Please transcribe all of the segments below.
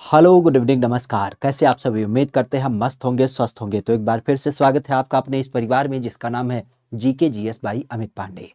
Hello, good evening, नमस्कार। कैसे आप सभी? उम्मीद करते हैं हम मस्त होंगे, स्वस्थ होंगे। तो एक बार फिर से स्वागत है आपका अपने इस परिवार में जिसका नाम है GK GS by Amit Pandey.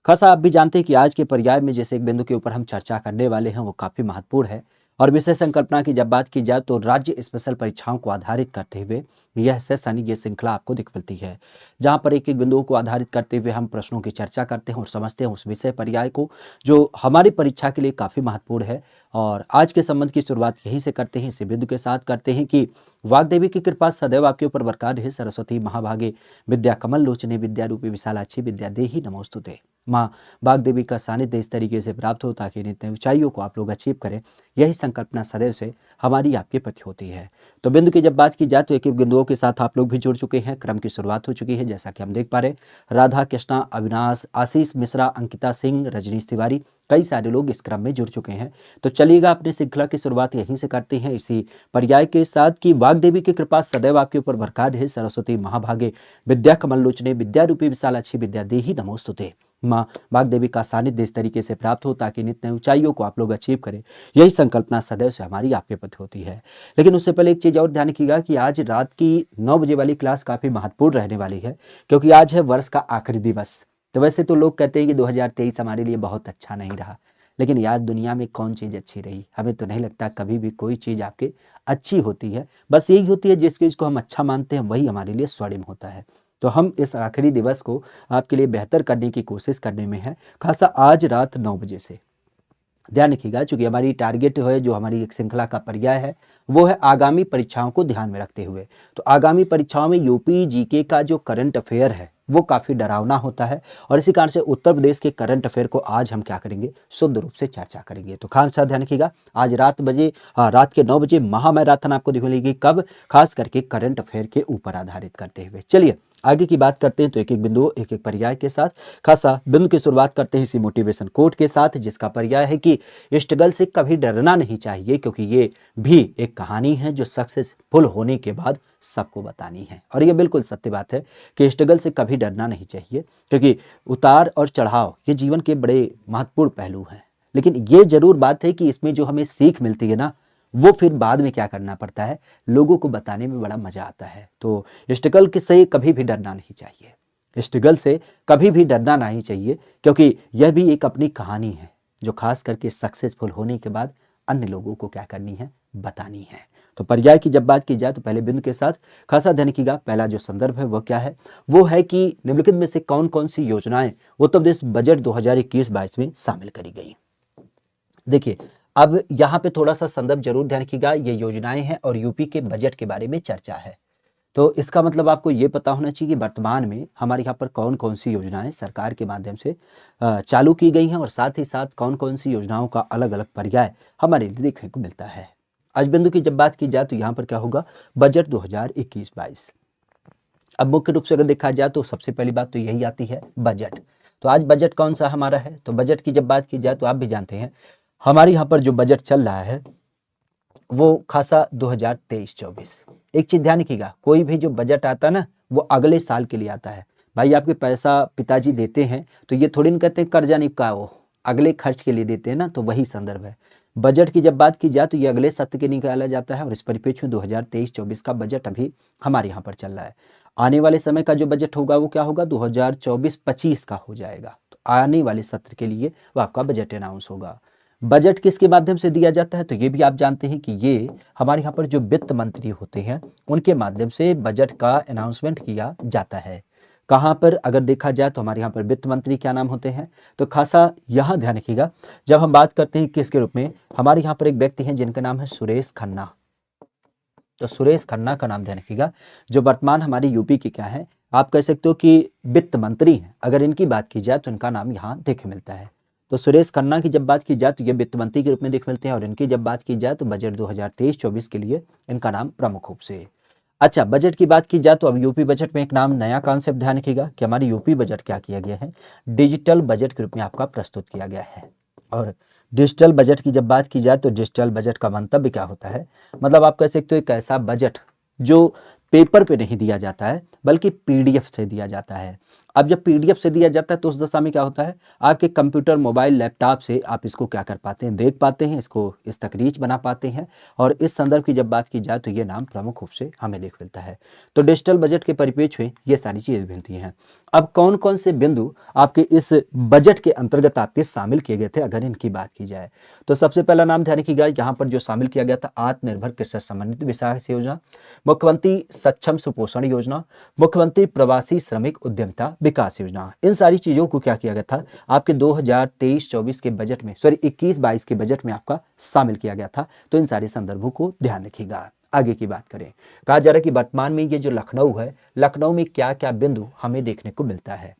खासा आप भी जानते हैं कि आज के पर्याय में जैसे एक बिंदु के ऊपर हम चर्चा करने वाले हैं वो काफी महत्वपूर्ण है। और विषय संकल्पना की जब बात की जाए तो राज्य स्पेशल परीक्षाओं को आधारित करते हुए यह सेशन, ये श्रृंखला आपको दिख मिलती है, जहां पर एक एक बिंदुओं को आधारित करते हुए हम प्रश्नों की चर्चा करते हैं और समझते हैं उस विषय पर्याय को जो हमारी परीक्षा के लिए काफी महत्वपूर्ण है। और आज के संबंध की शुरुआत यहीं से करते हैं, इसी बिंदु के साथ करते हैं कि वाग्देवी की कृपा सदैव आपके ऊपर बरकरार रहे। सरस्वती महाभागे विद्या कमल लोचने विद्या रूपी विशालाक्षी विद्या देही नमोस्तुते। माँ वाग्देवी का सानिध्य इस तरीके से प्राप्त हो ताकि नित्य ऊंचाइयों को आप लोग अचीव करें, यही संकल्पना सदैव से हमारी आपके प्रति होती है। तो बिंदु की जब बात की जाए तो एक एक बिंदुओं के साथ आप लोग भी जुड़ चुके हैं। क्रम की शुरुआत हो चुकी है, जैसा कि हम देख पा रहे हैं। राधा कृष्णा, अविनाश, आशीष मिश्रा, अंकिता सिंह, रजनीश तिवारी, कई सारे लोग इस क्रम में जुड़ चुके हैं। तो चलिएगा अपने श्रृंखला की शुरुआत यहीं से करते हैं, इसी पर्याय के साथ कि वाग्देवी की कृपा सदैव आपके ऊपर बरकरार रहे। सरस्वती महाभागे विद्या कमल लोचने विद्या रूपी विशालाक्षी विद्या देही नमोस्तुते। माँ वाग्देवी का सानिध्य इस तरीके से प्राप्त हो ताकि नित्य ऊंचाइयों को आप लोग अचीव करें, यही संकल्पना सदैव से हमारी आपके प्रति होती है। लेकिन उससे पहले एक चीज और ध्यान रखिएगा कि आज रात की 9 बजे वाली क्लास काफी महत्वपूर्ण रहने वाली है, क्योंकि आज है वर्ष का आखिरी दिवस। तो वैसे तो लोग कहते हैं कि 2023 हमारे लिए बहुत अच्छा नहीं रहा, लेकिन यार दुनिया में कौन चीज़ अच्छी रही? हमें तो नहीं लगता कभी भी कोई चीज़ आपके अच्छी होती है। बस यही होती है, जिस चीज़ को हम अच्छा मानते हैं वही हमारे लिए स्वर्णिम होता है। तो हम इस आखिरी दिवस को आपके लिए बेहतर करने की कोशिश करने में है, खासा आज रात 9 बजे से। ध्यान रखिएगा, चूंकि हमारी टारगेट है, जो हमारी एक श्रृंखला का पर्याय है वो है आगामी परीक्षाओं को ध्यान में रखते हुए। तो आगामी परीक्षाओं में यूपी जीके का जो करंट अफेयर है वो काफी डरावना होता है, और इसी कारण से उत्तर प्रदेश के करंट अफेयर को आज हम क्या करेंगे, शुद्ध रूप से चर्चा करेंगे। तो खास ध्यान रखिएगा, आज रात के 9 बजे महामैराथन आपको देखने मिलेगी। कब? खास करके करंट अफेयर के ऊपर आधारित करते हुए। चलिए आगे की बात करते हैं, तो एक एक बिंदु एक एक पर्याय के साथ। खासा बिंदु की शुरुआत करते हैं इसी मोटिवेशन कोट के साथ, जिसका पर्याय है कि स्ट्रगल से कभी डरना नहीं चाहिए, क्योंकि ये भी एक कहानी है जो सक्सेसफुल होने के बाद सबको बतानी है। और ये बिल्कुल सत्य बात है कि स्ट्रगल से कभी डरना नहीं चाहिए, क्योंकि उतार और चढ़ाव ये जीवन के बड़े महत्वपूर्ण पहलू हैं। लेकिन ये जरूर बात है कि इसमें जो हमें सीख मिलती है ना, वो फिर बाद में क्या करना पड़ता है, लोगों को बताने में बड़ा मजा आता है। तो स्ट्रगल से कभी भी डरना नहीं चाहिए, स्ट्रगल से कभी भी डरना नहीं चाहिए, क्योंकि यह भी एक अपनी कहानी है जो खास करके सक्सेसफुल होने के बाद अन्य लोगों को क्या करनी है, बतानी है। तो पर्याय की जब बात की जाए तो पहले बिंदु के साथ खासा ध्यान रखिएगा। पहला जो संदर्भ है वो क्या है, वो है कि निम्नलिखित में से कौन कौन सी योजनाएं उत्तर प्रदेश बजट 2021-22 में शामिल करी गई। देखिए, अब यहाँ पे थोड़ा सा संदर्भ जरूर ध्यान रखिएगा। ये योजनाएं हैं और यूपी के बजट के बारे में चर्चा है। तो इसका मतलब आपको ये पता होना चाहिए कि वर्तमान में हमारे यहाँ पर कौन कौन सी योजनाएं सरकार के माध्यम से चालू की गई हैं, और साथ ही साथ कौन कौन सी योजनाओं का अलग अलग पर्याय हमारे लिए देखने को मिलता है। आज बिंदु की जब बात की जाए तो यहाँ पर क्या होगा, बजट 2021-22। अब मुख्य रूप से अगर देखा जाए तो सबसे पहली बात तो यही आती है, बजट। तो आज बजट कौन सा हमारा है, तो बजट की जब बात की जाए तो आप भी जानते हैं हमारे यहाँ पर जो बजट चल रहा है वो खासा 2023-24। एक चीज ध्यान रखिएगा, कोई भी जो बजट आता है ना वो अगले साल के लिए आता है। भाई आपके पैसा पिताजी देते हैं तो ये थोड़ी ना कहते हैं कर्जा निपटाओ, अगले खर्च के लिए देते हैं ना, तो वही संदर्भ है। बजट की जब बात की जाए तो ये अगले सत्र के निकाला जाता है, और इस परिप्रेक्ष्य में 2023-24 का बजट अभी हमारे यहाँ पर चल रहा है। आने वाले समय का जो बजट होगा वो क्या होगा, 2024-25 का हो जाएगा। तो आने वाले सत्र के लिए वो आपका बजट अनाउंस होगा। बजट किसके माध्यम से दिया जाता है, तो ये भी आप जानते हैं कि ये हमारे यहाँ पर जो वित्त मंत्री होते हैं उनके माध्यम से बजट का अनाउंसमेंट किया जाता है। कहाँ पर अगर देखा जाए तो हमारे यहाँ पर वित्त मंत्री क्या नाम होते हैं, तो खासा यहाँ ध्यान रखिएगा। जब हम बात करते हैं किसके रूप में, हमारे यहाँ पर एक व्यक्ति हैं जिनका नाम है सुरेश खन्ना। तो सुरेश खन्ना का नाम ध्यान रखिएगा, जो वर्तमान हमारी यूपी की क्या है, आप कह सकते हो कि वित्त मंत्री हैं। अगर इनकी बात की जाए तो इनका नाम यहाँ देखे मिलता है। तो सुरेश खन्ना की जब बात की जाए तो ये वित्त मंत्री के रूप में देख मिलते हैं, और इनकी जब बात की जाए तो बजट 2023-24 के लिए इनका नाम प्रमुख रूप से। अच्छा, बजट की बात की जाए तो अब यूपी बजट में एक नाम नया कॉन्सेप्ट ध्यान रखिएगा कि हमारी यूपी बजट क्या किया गया है, डिजिटल बजट के रूप में आपका प्रस्तुत किया गया है। और डिजिटल बजट की जब बात की जाए तो डिजिटल बजट का मंतव्य क्या होता है, मतलब आप कह सकते हो एक ऐसा बजट जो पेपर पे नहीं दिया जाता है बल्कि पीडीएफ से दिया जाता है। अब जब पीडीएफ से दिया जाता है तो उस दशा में क्या होता है, आपके कंप्यूटर, मोबाइल, लैपटॉप से आप इसको क्या कर पाते हैं, देख पाते हैं, इसको इस तक रीच बना पाते हैं। और इस संदर्भ की जब बात की जाए तो ये नाम प्रमुख रूप से हमें देख मिलता है। तो डिजिटल बजट के परिप्रेक्ष्य में ये सारी चीजें मिलती हैं। अब कौन कौन से बिंदु आपके इस बजट के अंतर्गत आपके शामिल किए गए थे, अगर इनकी बात की जाए तो सबसे पहला नाम ध्यान रखिएगा, यहाँ पर जो शामिल किया गया था, आत्मनिर्भर कृषक समन्वित विकास योजना, मुख्यमंत्री सक्षम सुपोषण योजना, मुख्यमंत्री प्रवासी श्रमिक उद्यमिता विकास योजना। इन सारी चीजों को क्या किया गया था, आपके 2023-24 के बजट में, सॉरी 21-22 के बजट में आपका शामिल किया गया था। तो इन सारे संदर्भों को ध्यान रखिएगा। आगे की बात करें, कहा जा रहा है कि वर्तमान में ये जो लखनऊ है, लखनऊ में क्या क्या बिंदु हमें देखने को मिलता है।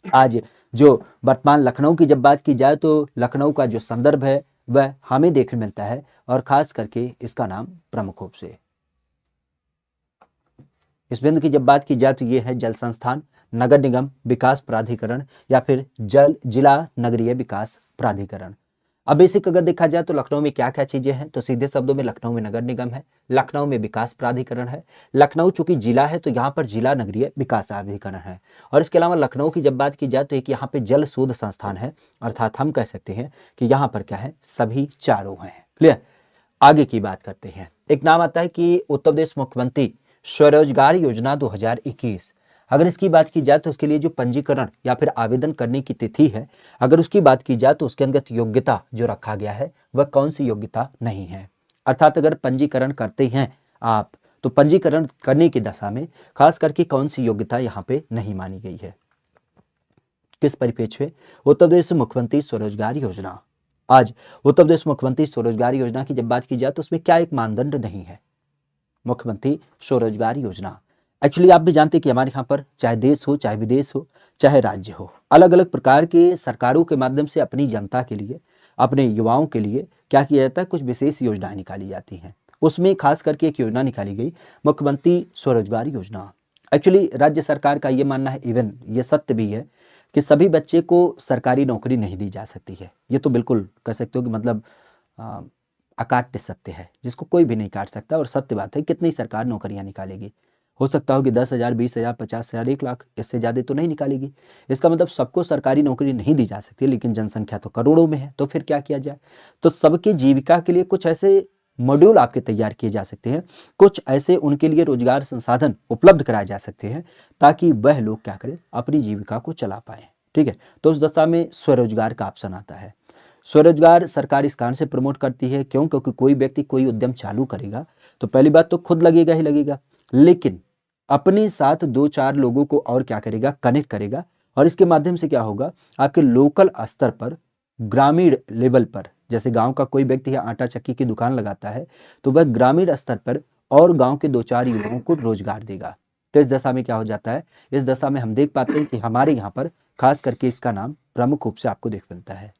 आज जो वर्तमान लखनऊ की जब बात की जाए तो लखनऊ का जो संदर्भ है वह हमें देखने मिलता है, और खास करके इसका नाम प्रमुख रूप से, इस बिंदु की जब बात की जाए तो ये है जल संस्थान, नगर निगम विकास प्राधिकरण, या फिर जिला नगरीय विकास प्राधिकरण। अब बेसिक अगर देखा जाए तो लखनऊ में क्या क्या चीजें हैं, तो सीधे शब्दों में लखनऊ में नगर निगम है, लखनऊ में विकास प्राधिकरण है, लखनऊ चूंकि जिला है तो यहाँ पर जिला नगरीय विकास प्राधिकरण है, और इसके अलावा लखनऊ की जब बात की जाए तो एक यहाँ पे जल शोध संस्थान है, अर्थात हम कह सकते हैं कि यहाँ पर क्या है, सभी चारों हैं। क्लियर। आगे की बात करते हैं, एक नाम आता है कि उत्तर प्रदेश मुख्यमंत्री स्वरोजगार योजना 2021। अगर इसकी बात की जाए तो उसके लिए जो पंजीकरण या फिर आवेदन करने की तिथि है, अगर उसकी बात की जाए तो उसके अंतर्गत योग्यता जो रखा गया है वह कौन सी योग्यता नहीं है। अर्थात अगर पंजीकरण करते हैं आप तो पंजीकरण करने की दशा में खास करके कौन सी योग्यता यहाँ पे नहीं मानी गई है। किस परिप्रेक्ष्य में, उत्तर प्रदेश मुख्यमंत्री स्वरोजगार योजना। आज उत्तर प्रदेश मुख्यमंत्री स्वरोजगार योजना की जब बात की जाए तो उसमें क्या एक मानदंड नहीं है, मुख्यमंत्री स्वरोजगार योजना। एक्चुअली आप भी जानते हैं कि हमारे यहाँ पर चाहे देश हो, चाहे विदेश हो, चाहे राज्य हो, अलग अलग प्रकार के सरकारों के माध्यम से अपनी जनता के लिए, अपने युवाओं के लिए क्या किया जाता है, कुछ विशेष योजनाएं निकाली जाती हैं। उसमें खास करके एक योजना निकाली गई, मुख्यमंत्री स्वरोजगार योजना। एक्चुअली राज्य सरकार का ये मानना है, इवन ये सत्य भी है, कि सभी बच्चे को सरकारी नौकरी नहीं दी जा सकती है। ये तो बिल्कुल कह सकते हो कि मतलब अकाट्य सत्य है, जिसको कोई भी नहीं काट सकता, और सत्य बात है। कितनी सरकार नौकरियां निकालेगी, हो सकता हो कि 10,000, 20,000, 50,000, 1 लाख, इससे ज़्यादा तो नहीं निकालेगी। इसका मतलब सबको सरकारी नौकरी नहीं दी जा सकती, लेकिन जनसंख्या तो करोड़ों में है, तो फिर क्या किया जाए, तो सबकी जीविका के लिए कुछ ऐसे मॉड्यूल आपके तैयार किए जा सकते हैं, कुछ ऐसे उनके लिए रोजगार संसाधन उपलब्ध कराए जा सकते हैं, ताकि वह लोग क्या करें, अपनी जीविका को चला पाए। ठीक है, तो उस दशा में स्वरोजगार का ऑप्शन आता है। स्वरोजगार सरकार इस कारण से प्रमोट करती है, क्यों, क्योंकि कोई व्यक्ति कोई उद्यम चालू करेगा तो पहली बात तो खुद लगेगा ही लगेगा, लेकिन अपने साथ 2-4 लोगों को और क्या करेगा, कनेक्ट करेगा, और इसके माध्यम से क्या होगा, आपके लोकल स्तर पर, ग्रामीण लेवल पर, जैसे गांव का कोई व्यक्ति है आटा चक्की की दुकान लगाता है, तो वह ग्रामीण स्तर पर और गांव के 2-4 युवाओं को रोजगार देगा। तो इस दशा में क्या हो जाता है, इस दशा में हम देख पाते हैं कि हमारे यहाँ पर खास करके इसका नाम प्रमुख रूप से आपको देख मिलता है।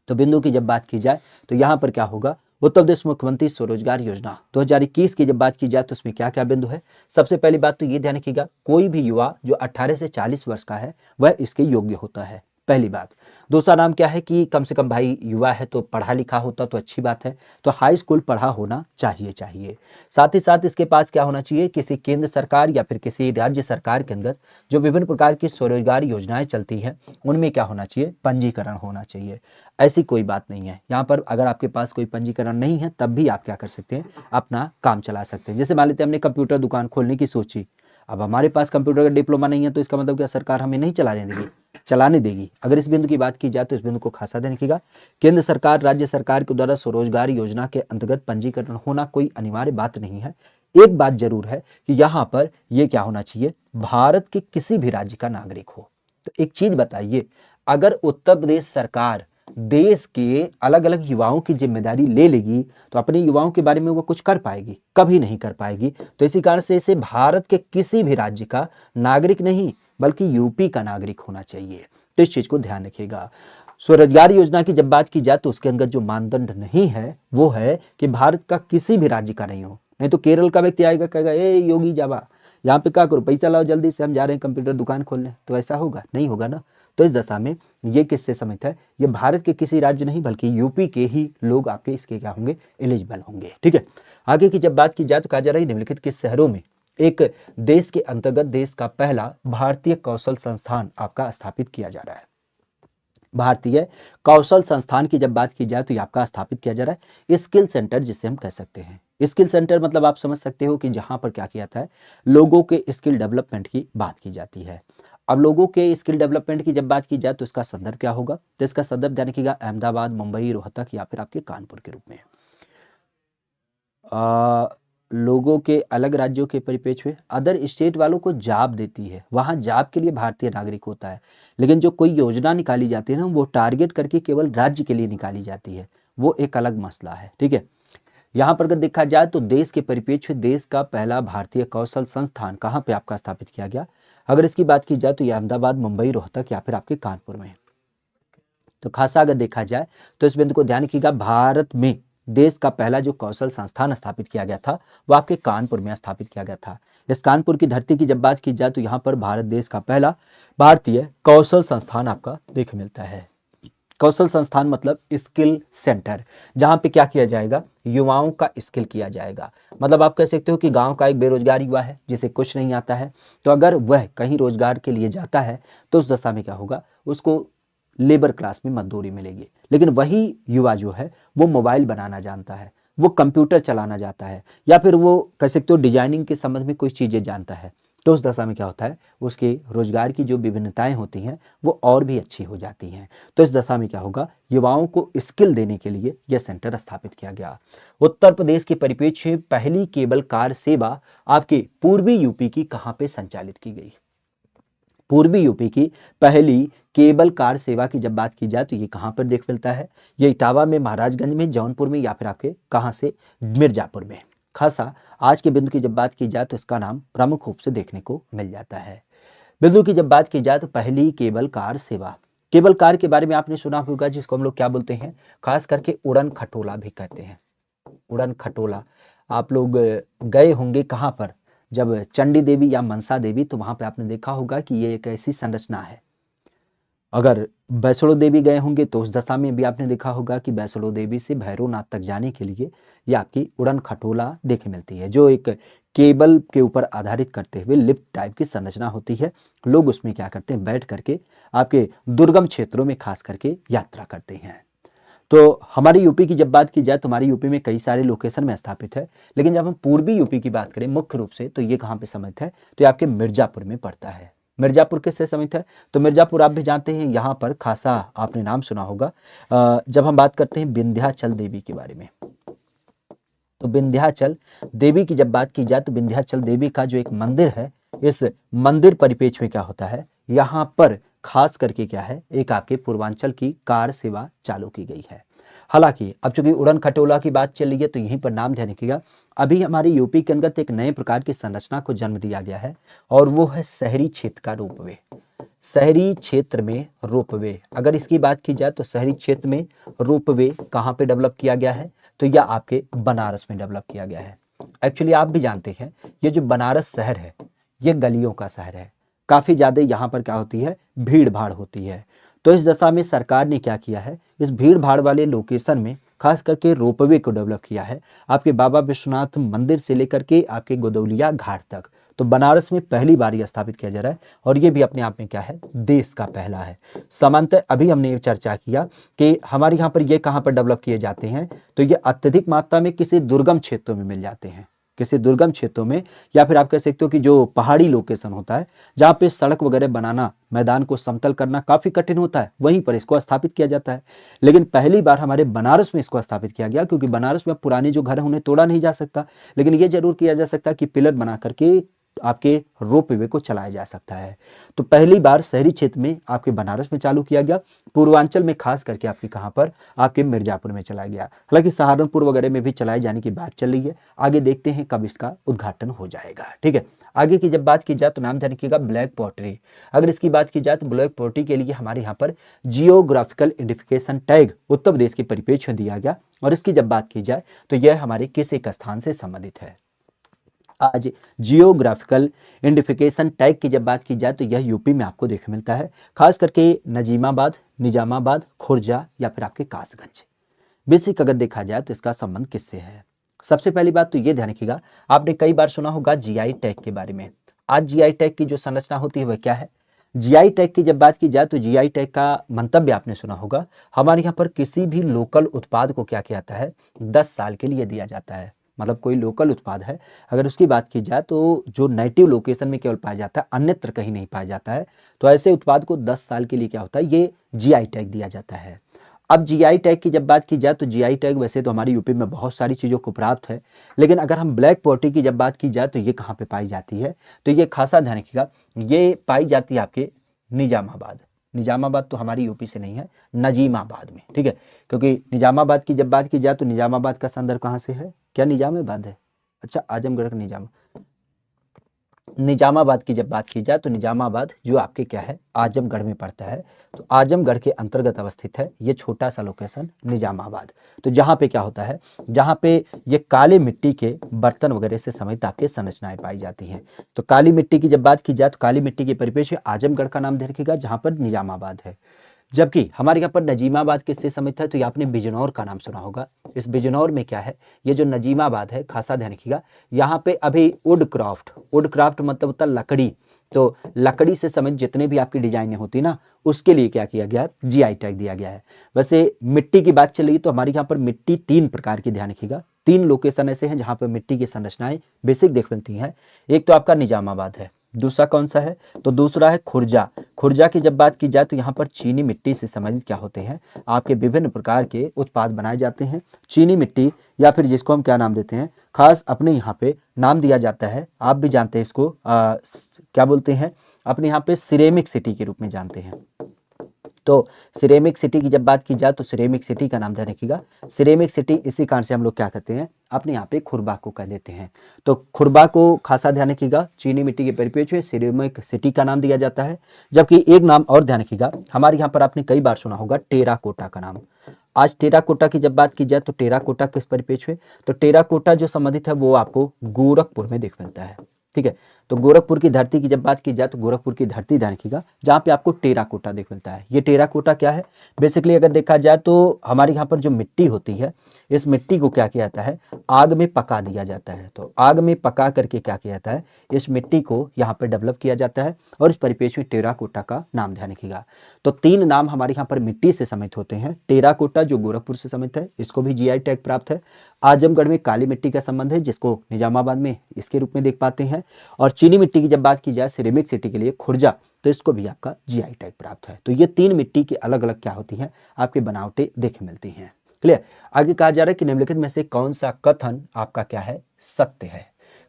तो बिंदु की जब बात की जाए तो यहाँ पर क्या होगा, उत्तर प्रदेश मुख्यमंत्री स्वरोजगार योजना 2021 की जब बात की जाए तो उसमें क्या क्या बिंदु है। सबसे पहली बात तो ये ध्यान रखिएगा, कोई भी युवा जो 18 से 40 वर्ष का है वह इसके योग्य होता है, पहली बात। दूसरा नाम क्या है कि कम से कम भाई युवा है तो पढ़ा लिखा होता तो अच्छी बात है, तो हाई स्कूल पढ़ा होना चाहिए। साथ ही साथ इसके पास क्या होना चाहिए, किसी केंद्र सरकार या फिर किसी राज्य सरकार के अंदर जो विभिन्न प्रकार की स्वरोजगार योजनाएं चलती हैं उनमें क्या होना चाहिए, पंजीकरण होना चाहिए। ऐसी कोई बात नहीं है यहाँ पर, अगर आपके पास कोई पंजीकरण नहीं है तब भी आप क्या कर सकते हैं, अपना काम चला सकते हैं। जैसे मान लेते हैं हमने कंप्यूटर दुकान खोलने की सोची, अब हमारे पास कंप्यूटर का डिप्लोमा नहीं है तो इसका मतलब क्या सरकार हमें नहीं चलाने देगी। अगर इस बिंदु की बात की जाए तो इस बिंदु को खासा ध्यान रखिएगा, केंद्र सरकार राज्य सरकार के द्वारा स्वरोजगार योजना के अंतर्गत पंजीकरण होना कोई अनिवार्य बात नहीं है। एक बात जरूर है कि यहाँ पर यह क्या होना चाहिए, भारत के किसी भी राज्य का नागरिक हो। तो एक चीज बताइए, अगर उत्तर प्रदेश सरकार देश के अलग अलग युवाओं की जिम्मेदारी ले लेगी तो अपने युवाओं के बारे में वो कुछ कर पाएगी, कभी नहीं कर पाएगी। तो इसी कारण से इसे भारत के किसी भी राज्य का नागरिक नहीं बल्कि यूपी का नागरिक होना चाहिए। तो इस चीज को ध्यान रखिएगा। स्वरोजगार योजना की जब बात की जाए तो उसके अंदर जो मानदंड नहीं है वो है कि भारत का किसी भी राज्य का नहीं हो। नहीं तो केरल का व्यक्ति आएगा कहेगा, ए योगी जावा यहाँ पे क्या करो, पैसा लाओ जल्दी से, हम जा रहे हैं कंप्यूटर दुकान खोलने, तो ऐसा होगा नहीं होगा ना। तो इस दशा में ये किससे संबंधित है, ये भारत के किसी राज्य नहीं बल्कि यूपी के ही लोग आपके इसके क्या होंगे, एलिजिबल होंगे। ठीक है, आगे की जब बात की जाए तो कहा जा रहा है निम्नलिखित किस शहरों में एक देश के अंतर्गत देश का पहला भारतीय कौशल संस्थान आपका स्थापित किया जा रहा है। भारतीय कौशल संस्थान की जब बात की जाए तो ये आपका स्थापित किया जा रहा है स्किल सेंटर, जिसे हम कह सकते हैं। स्किल सेंटर मतलब आप समझ सकते हो कि जहां पर क्या किया जाता है, लोगों के स्किल डेवलपमेंट की बात की जाती है। अब लोगों के स्किल डेवलपमेंट की जब बात की जाए तो इसका संदर्भ क्या होगा, तो इसका संदर्भ ध्यान रखिएगा अहमदाबाद, मुंबई, रोहतक या फिर आपके कानपुर के रूप में। लोगों के अलग राज्यों के परिप्रेक्ष्य में अदर स्टेट वालों को जॉब देती है, वहाँ जॉब के लिए भारतीय नागरिक होता है। लेकिन जो कोई योजना निकाली जाती है ना, वो टारगेट करके केवल राज्य के लिए निकाली जाती है, वो एक अलग मसला है। ठीक है, यहाँ पर अगर देखा जाए तो देश के परिप्रेक्ष्य में देश का पहला भारतीय कौशल संस्थान कहाँ पे आपका स्थापित किया गया, अगर इसकी बात की जाए तो ये अहमदाबाद, मुंबई, रोहतक या फिर आपके कानपुर में। तो खासा अगर देखा जाए तो इस बिंदु को ध्यान रखिएगा, भारत में देश का पहला जो कौशल संस्थान स्थापित किया गया था वो आपके कानपुर में स्थापित किया गया था। इस कानपुर की धरती की जब बात की जाए तो यहाँ पर भारत देश का पहला भारतीय कौशल संस्थान आपका देख मिलता है। कौशल संस्थान मतलब स्किल सेंटर, जहाँ पे क्या किया जाएगा, युवाओं का स्किल किया जाएगा। मतलब आप कह सकते हो कि गांव का एक बेरोजगार युवा है जिसे कुछ नहीं आता है, तो अगर वह कहीं रोजगार के लिए जाता है तो उस दशा में क्या होगा, उसको लेबर क्लास में मजदूरी मिलेगी। लेकिन वही युवा जो है वो मोबाइल बनाना जानता है, वो कंप्यूटर चलाना जाता है, या फिर वो कह सकते हो डिजाइनिंग के संबंध में कुछ चीज़ें जानता है, तो उस दशा में क्या होता है, उसके रोजगार की जो विभिन्नताएं होती हैं वो और भी अच्छी हो जाती हैं। तो इस दशा में क्या होगा, युवाओं को स्किल देने के लिए यह सेंटर स्थापित किया गया। उत्तर प्रदेश के परिप्रेक्ष्य में पहली केबल कार सेवा आपके पूर्वी यूपी की कहाँ पे संचालित की गई। पूर्वी यूपी की पहली केबल कार सेवा की जब बात की जाए तो ये कहाँ पर देख मिलता है, ये इटावा में, महाराजगंज में, जौनपुर में या फिर आपके कहाँ से, मिर्जापुर में। खासा आज के बिंदु की जब बात की जाए तो इसका नाम प्रमुख रूप से देखने को मिल जाता है। बिंदु की जब बात की जाए तो पहली केबल कार सेवा, केबल कार के बारे में आपने सुना होगा, जिसको हम लोग क्या बोलते हैं, खास करके उड़न खटोला भी कहते हैं। उड़न खटोला आप लोग गए होंगे कहाँ पर, जब चंडी देवी या मनसा देवी, तो वहां पे आपने देखा होगा कि ये एक ऐसी संरचना है। अगर वैष्णो देवी गए होंगे तो उस दशा में भी आपने देखा होगा कि वैष्णो देवी से भैरवनाथ तक जाने के लिए ये आपकी उड़न खटोला देखे मिलती है, जो एक केबल के ऊपर आधारित करते हुए लिफ्ट टाइप की संरचना होती है। लोग उसमें क्या करते हैं, बैठ करके आपके दुर्गम क्षेत्रों में खास करके यात्रा करते हैं। तो हमारी यूपी की जब बात की जाए तो हमारी यूपी में कई सारे लोकेशन में स्थापित है, लेकिन जब हम पूर्वी यूपी की बात करें मुख्य रूप से, तो ये कहाँ पे समित है, तो ये आपके मिर्जापुर में पड़ता है। मिर्जापुर किससे समित है, तो मिर्जापुर आप भी जानते हैं, यहाँ पर खासा आपने नाम सुना होगा। जब हम बात करते हैं विंध्याचल देवी के बारे में, तो विंध्याचल देवी की जब बात की जाए तो विंध्याचल देवी का जो एक मंदिर है, इस मंदिर परिपेक्ष में क्या होता है, यहाँ पर खास करके क्या है, एक आपके पूर्वांचल की कार सेवा चालू की गई है। हालांकि अब चूंकि उड़न खटोला की बात चल रही है तो यहीं पर नाम ध्यान रखिएगा, अभी हमारी यूपी के अंदर एक नए प्रकार की संरचना को जन्म दिया गया है, और वो है शहरी क्षेत्र का रोपवे। शहरी क्षेत्र में रोपवे, अगर इसकी बात की जाए तो शहरी क्षेत्र में रोपवे कहाँ पे डेवलप किया गया है, तो यह आपके बनारस में डेवलप किया गया है। एक्चुअली आप भी जानते हैं, ये जो बनारस शहर है ये गलियों का शहर है, काफी ज्यादा यहाँ पर क्या होती है, भीड़ भाड़ होती है। तो इस दशा में सरकार ने क्या किया है, इस भीड़ भाड़ वाले लोकेशन में खास करके रोपवे को डेवलप किया है, आपके बाबा विश्वनाथ मंदिर से लेकर के आपके गोदौलिया घाट तक। तो बनारस में पहली बार यह स्थापित किया जा रहा है, और ये भी अपने आप में क्या है, देश का पहला है। सामान्यतः अभी हमने ये चर्चा किया कि हमारे यहाँ पर ये कहाँ पर डेवलप किए जाते हैं, तो ये अत्यधिक मात्रा में किसी दुर्गम क्षेत्रों में मिल जाते हैं, किसी दुर्गम क्षेत्रों में, या फिर आप कह सकते हो कि जो पहाड़ी लोकेशन होता है जहाँ पे सड़क वगैरह बनाना, मैदान को समतल करना काफी कठिन होता है, वहीं पर इसको स्थापित किया जाता है। लेकिन पहली बार हमारे बनारस में इसको स्थापित किया गया, क्योंकि बनारस में पुराने जो घर हैं उन्हें तोड़ा नहीं जा सकता, लेकिन ये जरूर किया जा सकता कि पिलर बना करके आपके रोपवे को चलाया जा सकता है। तो पहली बार शहरी क्षेत्र में आपके बनारस में चालू किया गया, पूर्वांचल में खास करके आपके कहां पर, आपके मिर्जापुर में चलाया गया। हालांकि सहारनपुर वगैरह में भी चलाए जाने की बात चल रही है, आगे देखते हैं कब इसका उद्घाटन हो जाएगा। ठीक है, आगे की जब बात की जाए तो नाम ध्यान रखिएगा ब्लैक पॉटरी। अगर इसकी बात की जाए तो ब्लैक पॉटरी के लिए हमारे यहाँ पर geographical identification tag Uttar Pradesh के परिप्रेक्ष्य में दिया गया, और इसकी जब बात की जाए तो यह हमारे किस एक स्थान से संबंधित है। आज जियोग्राफिकल आइडेंटिफिकेशन टैग की जब बात की जाए तो यह यूपी में आपको देखने मिलता है, खास करके नजीमाबाद, निजामाबाद, खुर्जा या फिर आपके कासगंज। बेसिक अगर देखा जाए तो इसका संबंध किससे है, सबसे पहली बात तो ये ध्यान रखिएगा, आपने कई बार सुना होगा जीआई टैग के बारे में। आज जीआई टैग की जो संरचना होती है वह क्या है? जीआई टैग की जब बात की जाए तो जीआई टैग का मंतव्य आपने सुना होगा, हमारे यहाँ पर किसी भी लोकल उत्पाद को क्या किया जाता है, 10 साल के लिए दिया जाता है। मतलब कोई लोकल उत्पाद है, अगर उसकी बात की जाए तो जो नेटिव लोकेशन में केवल पाया जाता है, अन्यत्र कहीं नहीं पाया जाता है, तो ऐसे उत्पाद को 10 साल के लिए क्या होता है, ये जीआई टैग दिया जाता है। अब जीआई टैग की जब बात की जाए तो जीआई टैग वैसे तो हमारी यूपी में बहुत सारी चीज़ों को प्राप्त है, लेकिन अगर हम ब्लैक पोल्ट्री की जब बात की जाए तो ये कहाँ पे पाई जाती है, तो ये खासा ध्यान रखिएगा, ये पाई जाती है आपके निजामाबाद। निजामाबाद तो हमारी यूपी से नहीं है, नजीमाबाद में, ठीक है। क्योंकि निजामाबाद की जब बात की जाए तो निजामाबाद का संदर्भ कहाँ से है, क्या निजामाबाद है? अच्छा, आजमगढ़ का निजामाबाद की जब बात की जाए तो निजामाबाद जो आपके क्या है, आजमगढ़ में पड़ता है। तो आजमगढ़ के अंतर्गत अवस्थित है ये छोटा सा लोकेशन निजामाबाद। तो जहाँ पे क्या होता है, जहाँ पे ये काले मिट्टी के बर्तन वगैरह से समेत आपके संरचनाएं पाई जाती हैं। तो काली मिट्टी की जब बात की जाए तो काली मिट्टी के परिपेक्ष आजमगढ़ का नाम ध्यान रखिएगा, जहाँ पर निजामाबाद है। जबकि हमारे यहाँ पर नजीमाबाद किससे समित है, तो ये आपने बिजनौर का नाम सुना होगा। इस बिजनौर में क्या है, ये जो नजीमाबाद है, खासा ध्यान रखिएगा, यहाँ पे अभी वुड क्राफ्ट मतलब होता है लकड़ी, तो लकड़ी से समित जितने भी आपकी डिजाइनें होती ना, उसके लिए क्या किया गया, जीआई टैग दिया गया है। वैसे मिट्टी की बात चलेगी तो हमारे यहाँ पर मिट्टी 3 प्रकार की, ध्यान रखिएगा, 3 लोकेशन ऐसे हैं जहाँ पर मिट्टी की संरचनाएं बेसिक देख मिलती हैं। एक तो आपका निजामाबाद है, दूसरा कौन सा है, तो दूसरा है खुर्जा। खुर्जा की जब बात की जाए तो यहाँ पर चीनी मिट्टी से संबंधित क्या होते हैं, आपके विभिन्न प्रकार के उत्पाद बनाए जाते हैं। चीनी मिट्टी या फिर जिसको हम क्या नाम देते हैं, खास अपने यहाँ पे नाम दिया जाता है, आप भी जानते हैं इसको, क्या बोलते हैं, अपने यहाँ पे सिरेमिक सिटी के रूप में जानते हैं। तो सिरेमिक सिटी की जब बात की जाए तो सिरेमिक सिटी का नाम ध्यान रखिएगा, सिरेमिक सिटी इसी कारण से हम लोग क्या कहते हैं, अपने यहाँ पे खुरबा को कह देते हैं। तो खुरबा को खासा ध्यान रखिएगा, चीनी मिट्टी के परिपेक्ष में सिरेमिक सिटी का नाम दिया जाता है। जबकि एक नाम और ध्यान रखिएगा, हमारे यहाँ पर आपने कई बार सुना होगा टेराकोटा का नाम। आज टेराकोटा की जब बात की जाए तो टेराकोटा किस परिपेक्ष में, तो टेराकोटा जो संबंधित है वो आपको गोरखपुर में देख मिलता है, ठीक है। तो गोरखपुर की धरती की जब बात की जाए तो गोरखपुर की धरती ध्यान रखिएगा, जहाँ पे आपको टेराकोटा देख मिलता है। ये टेराकोटा क्या है, बेसिकली अगर देखा जाए तो हमारे यहाँ पर जो मिट्टी होती है, इस मिट्टी को क्या किया जाता है, आग में पका दिया जाता है। तो आग में पका करके क्या किया जाता है, इस मिट्टी को यहाँ पर डेवलप किया जाता है और इस परिपेक्ष में टेराकोटा का नाम ध्यान रखिएगा। तो 3 नाम हमारे यहाँ पर मिट्टी से समित होते हैं। टेराकोटा जो गोरखपुर से समित है, इसको भी जीआई टैग प्राप्त है। आजमगढ़ में काली मिट्टी का संबंध है, जिसको निजामाबाद में इसके रूप में देख पाते हैं। और चीनी मिट्टी की जब बात की जाए सिरेमिक सिटी के लिए खुर्जा, तो इसको भी आपका जीआई टैग प्राप्त है। तो ये 3 मिट्टी की अलग अलग क्या होती हैं, आपके बनावटें देखे मिलती हैं। क्लियर। आगे कहा जा रहा है कि निम्नलिखित में से कौन सा कथन आपका क्या है, सत्य है।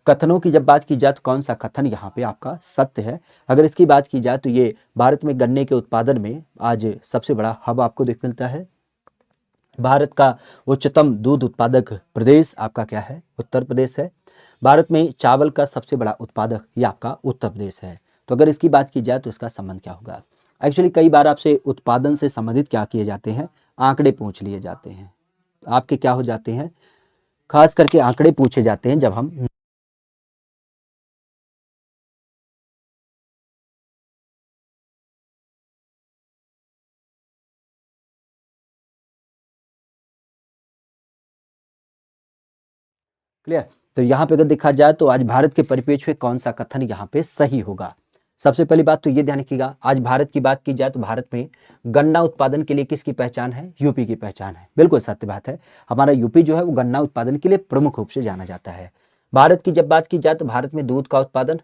कथनों की जब बात की जाए तो कौन सा कथन यहाँ पे आपका सत्य है। अगर इसकी बात की जाए तो ये भारत में गन्ने के उत्पादन में आज सबसे बड़ा हब आपको देख मिलता है। भारत का उच्चतम दूध उत्पादक प्रदेश आपका क्या है, उत्तर प्रदेश है। भारत में चावल का सबसे बड़ा उत्पादक ये आपका उत्तर प्रदेश है। तो अगर इसकी बात की जाए तो इसका संबंध क्या होगा। एक्चुअली कई बार आपसे उत्पादन से संबंधित क्या किए जाते हैं, आंकड़े पूछ लिए जाते हैं। आपके क्या हो जाते हैं, खास करके आंकड़े पूछे जाते हैं जब हम क्लियर। तो यहाँ पे अगर देखा जाए तो आज भारत के परिप्रेक्ष्य में कौन सा कथन यहाँ पे सही होगा। सबसे पहली बात तो ये ध्यान रखिएगा, आज भारत की बात की जाए तो भारत में गन्ना उत्पादन के लिए किसकी पहचान है, यूपी की पहचान है। बिल्कुल सत्य बात है, हमारा यूपी जो है वो गन्ना उत्पादन के लिए प्रमुख रूप से जाना जाता है। भारत की जब बात की जाए तो भारत में दूध का उत्पादन,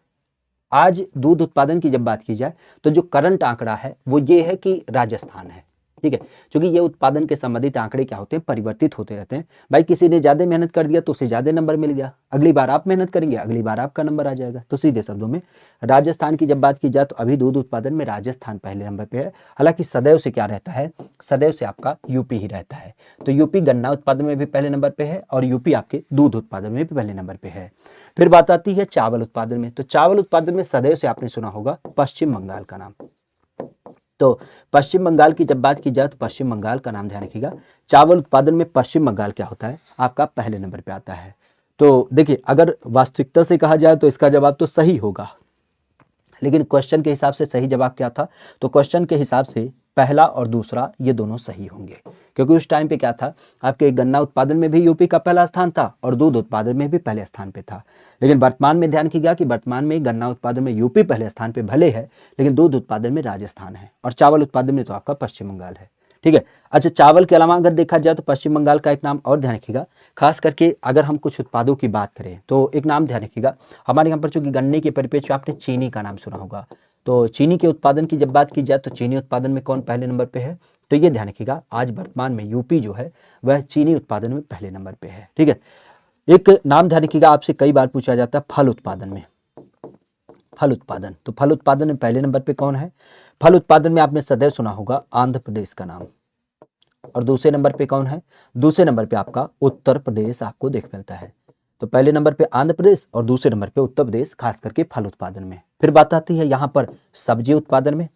आज दूध उत्पादन की जब बात की जाए तो जो करंट आंकड़ा है वो ये है कि राजस्थान है, ठीक है। क्योंकि ये उत्पादन के संबंधित आंकड़े क्या होते हैं, परिवर्तित होते रहते हैं। भाई किसी ने ज्यादा मेहनत कर दिया तो उसे ज्यादा नंबर मिल गया, अगली बार आप मेहनत करेंगे अगली बार आपका नंबर आ जाएगा। तो सीधे शब्दों में राजस्थान की जब बात की जाए तो अभी दूध उत्पादन में राजस्थान पहले नंबर पे है। हालांकि सदैव से क्या रहता है, सदैव से आपका यूपी ही रहता है। तो यूपी गन्ना उत्पादन में भी पहले नंबर पे है और यूपी आपके दूध उत्पादन में भी पहले नंबर पे है। फिर बात आती है चावल उत्पादन में। तो चावल उत्पादन में सदैव से आपने सुना होगा पश्चिम बंगाल का नाम। तो पश्चिम बंगाल की जब बात की जाए तो पश्चिम बंगाल का नाम ध्यान रखिएगा। चावल उत्पादन में पश्चिम बंगाल क्या होता है, आपका पहले नंबर पे आता है। तो देखिए अगर वास्तविकता से कहा जाए तो इसका जवाब तो सही होगा, लेकिन क्वेश्चन के हिसाब से सही जवाब क्या था, तो क्वेश्चन के हिसाब से पहला और दूसरा ये दोनों सही होंगे, क्योंकि उस टाइम पे क्या था, आपके गन्ना उत्पादन में भी यूपी का पहला स्थान था और दूध उत्पादन में भी पहले स्थान पे था। लेकिन वर्तमान में ध्यान किया कि वर्तमान में गन्ना उत्पादन में यूपी पहले स्थान पे भले है, लेकिन दूध उत्पादन में राजस्थान है और चावल उत्पादन में तो आपका पश्चिम बंगाल है। ठीक है। अच्छा, चावल के अलावा अगर देखा जाए तो पश्चिम बंगाल का एक नाम और ध्यान रखिएगा, खास करके अगर हम कुछ उत्पादों की बात करें तो एक नाम ध्यान रखिएगा, हमारे यहाँ पर चूंकि गन्ने के परिप्रेक्ष्य में आपने चीनी का नाम सुना होगा, तो चीनी के उत्पादन की जब बात की जाए तो चीनी उत्पादन में कौन पहले नंबर पे है, तो ये ध्यान रखिएगा, आज वर्तमान में यूपी जो है वह चीनी उत्पादन में पहले नंबर पे है। ठीक है। एक नाम ध्यान रखिएगा, आपसे कई बार पूछा जाता है फल उत्पादन में, फल उत्पादन, तो फल उत्पादन में पहले नंबर पे कौन है, फल उत्पादन में आपने सदैव सुना होगा आंध्र प्रदेश का नाम, और दूसरे नंबर पे कौन है, दूसरे नंबर पे आपका उत्तर प्रदेश आपको देख मिलता है। तो पहले नंबर पे आंध्र प्रदेश और दूसरे नंबर पे उत्तर प्रदेश, खास करके फल उत्पादन में। फिर बात आती है यहाँ पर सब्जी उत्पादन में,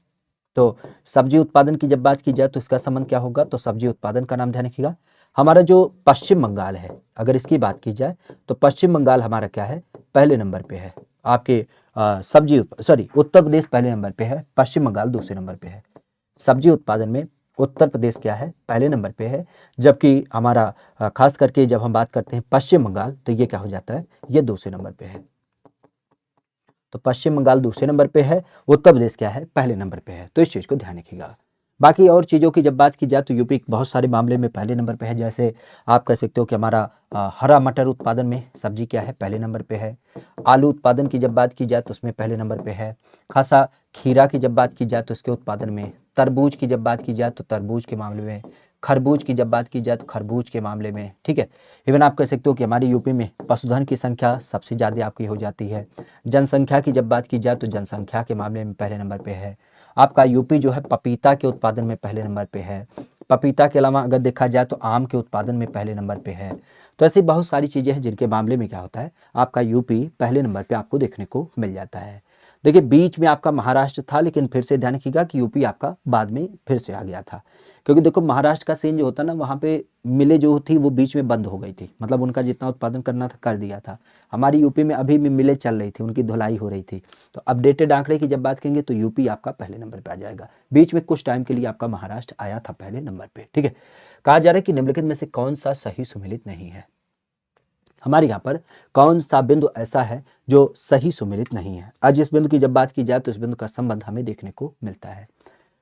तो सब्जी उत्पादन की जब बात की जाए तो इसका संबंध क्या होगा, तो सब्जी उत्पादन का नाम ध्यान रखिएगा, हमारा जो पश्चिम बंगाल है, अगर इसकी बात की जाए तो पश्चिम बंगाल हमारा क्या है, पहले नंबर पे है। आपके उत्तर प्रदेश पहले नंबर पे है, पश्चिम बंगाल दूसरे नंबर पे है। सब्जी उत्पादन में उत्तर प्रदेश क्या है, पहले नंबर पे है, जबकि हमारा खास करके जब हम बात करते हैं पश्चिम बंगाल तो ये क्या हो जाता है, ये दूसरे नंबर पे है। तो पश्चिम बंगाल दूसरे नंबर पे है, उत्तर प्रदेश क्या है, पहले नंबर पे है। तो इस चीज को ध्यान रखिएगा। बाकी और चीज़ों की जब बात की जाए तो यूपी बहुत सारे मामले में पहले नंबर पे है, जैसे आप कह सकते हो कि हमारा हरा मटर उत्पादन में सब्जी क्या है, पहले नंबर पे है। आलू उत्पादन की जब बात की जाए तो उसमें पहले नंबर पे है। खासा खीरा की जब बात की जाए तो उसके उत्पादन में, तरबूज की जब बात की जाए तो तरबूज के मामले में, खरबूज की जब बात की जाए तो खरबूज के मामले में। ठीक है। इवन आप कह सकते हो कि हमारे यूपी में पशुधन की संख्या सबसे ज़्यादा आपकी हो जाती है। जनसंख्या की जब बात की जाए तो जनसंख्या के मामले में पहले नंबर पे है। आपका यूपी जो है पपीता के उत्पादन में पहले नंबर पे है। पपीता के अलावा अगर देखा जाए तो आम के उत्पादन में पहले नंबर पे है। तो ऐसी बहुत सारी चीज़ें हैं जिनके मामले में क्या होता है, आपका यूपी पहले नंबर पे आपको देखने को मिल जाता है। देखिए, बीच में आपका महाराष्ट्र था, लेकिन फिर से ध्यान रखिएगा कि यूपी आपका बाद में फिर से आ गया था, क्योंकि देखो महाराष्ट्र का सीन जो होता ना, वहाँ पे मिलें जो थी वो बीच में बंद हो गई थी, मतलब उनका जितना उत्पादन करना था कर दिया था। हमारी यूपी में अभी भी मिलें चल रही थी, उनकी धुलाई हो रही थी। तो अपडेटेड आंकड़े की जब बात करेंगे तो यूपी आपका पहले नंबर पे आ जाएगा। बीच में कुछ टाइम के लिए आपका महाराष्ट्र आया था पहले नंबर पे। ठीक है। कहा जा रहा है कि निम्नलिखित में से कौन सा सही सुमेलित नहीं है, हमारे यहाँ पर कौन सा बिंदु ऐसा है जो सही सुमेलित नहीं है। आज इस बिंदु की जब बात की जाए तो इस बिंदु का संबंध हमें देखने को मिलता है,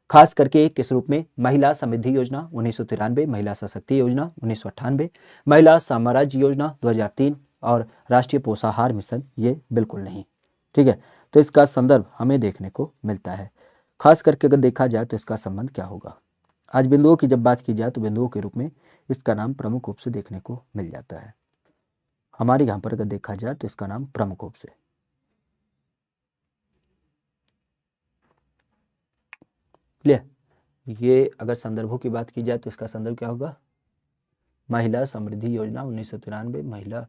खास करके किस रूप में, महिला समृद्धि योजना 1993, महिला सशक्ति योजना 1998, महिला साम्राज्य योजना 2003 और राष्ट्रीय पोषाहार मिशन, ये बिल्कुल नहीं। ठीक है। तो इसका संदर्भ हमें देखने को मिलता है। खास करके अगर देखा जाए तो इसका संबंध क्या होगा, आज बिंदुओं की जब बात की जाए तो बिंदुओं के रूप में इसका नाम प्रमुख रूप से देखने को मिल जाता है। हमारे यहाँ पर अगर देखा जाए तो इसका नाम प्रमुख रूप से, क्लियर, ये अगर संदर्भों की बात की जाए तो इसका संदर्भ क्या होगा, महिला समृद्धि योजना 1993, महिला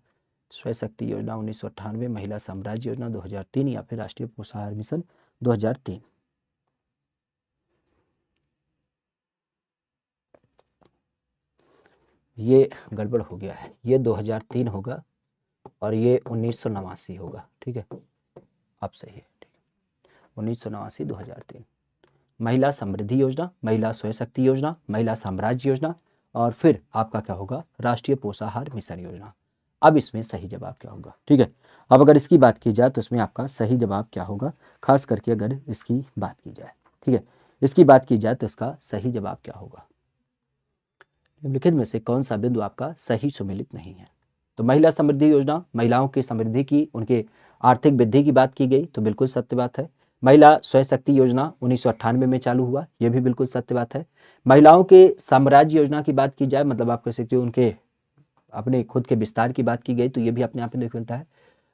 स्वशक्ति योजना 1998, महिला साम्राज्य योजना 2003 या फिर राष्ट्रीय पोषाहार मिशन 2003। ये गड़बड़ हो गया है, ये 2003 होगा और ये 1989 होगा। ठीक है, अब सही है। ठीक है, 1989 2003, महिला समृद्धि योजना, महिला स्वशक्ति योजना, महिला साम्राज्य योजना और फिर आपका क्या होगा, राष्ट्रीय पोषाहार मिशन योजना। अब इसमें सही जवाब क्या होगा। ठीक है। अब अगर इसकी बात की जाए तो इसमें आपका सही जवाब क्या होगा, खास करके अगर इसकी बात की जाए। ठीक है, इसकी बात की जाए तो इसका सही जवाब क्या होगा, निम्नलिखित में से कौन सा बिंदु आपका सही सुमेलित नहीं है। तो महिला समृद्धि योजना, महिलाओं की समृद्धि की, उनके आर्थिक वृद्धि की बात की गई, तो बिल्कुल सत्य बात है। महिला स्वशक्ति योजना 1998 में चालू हुआ, यह भी बिल्कुल सत्य बात है। महिलाओं के साम्राज्य योजना की बात की जाए, मतलब आप कह सकते हो उनके अपने खुद के विस्तार की बात की गई, तो ये भी अपने आप में देख मिलता है।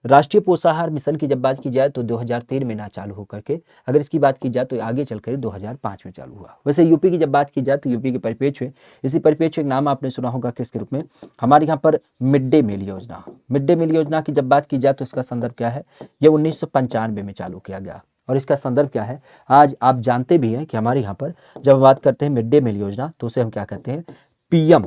राष्ट्रीय पोषाहार मिशन की जब बात की जाए तो 2003 में ना चालू होकर के, अगर इसकी बात की जाए तो आगे चलकर 2005 में चालू हुआ। वैसे यूपी की जब बात की जाए तो यूपी के परिप्रेक्ष्य में, इसी परिप्रेक्ष्य एक नाम आपने सुना होगा किसके रूप में, हमारे यहाँ पर मिड डे मील योजना। मिड डे मील योजना की जब बात की जाए तो इसका संदर्भ क्या है, यह 1995 में चालू किया गया और इसका संदर्भ क्या है, आज आप जानते भी हैं कि हमारे यहाँ पर जब बात करते हैं मिड डे मील योजना तो उसे हम क्या कहते हैं, पीएम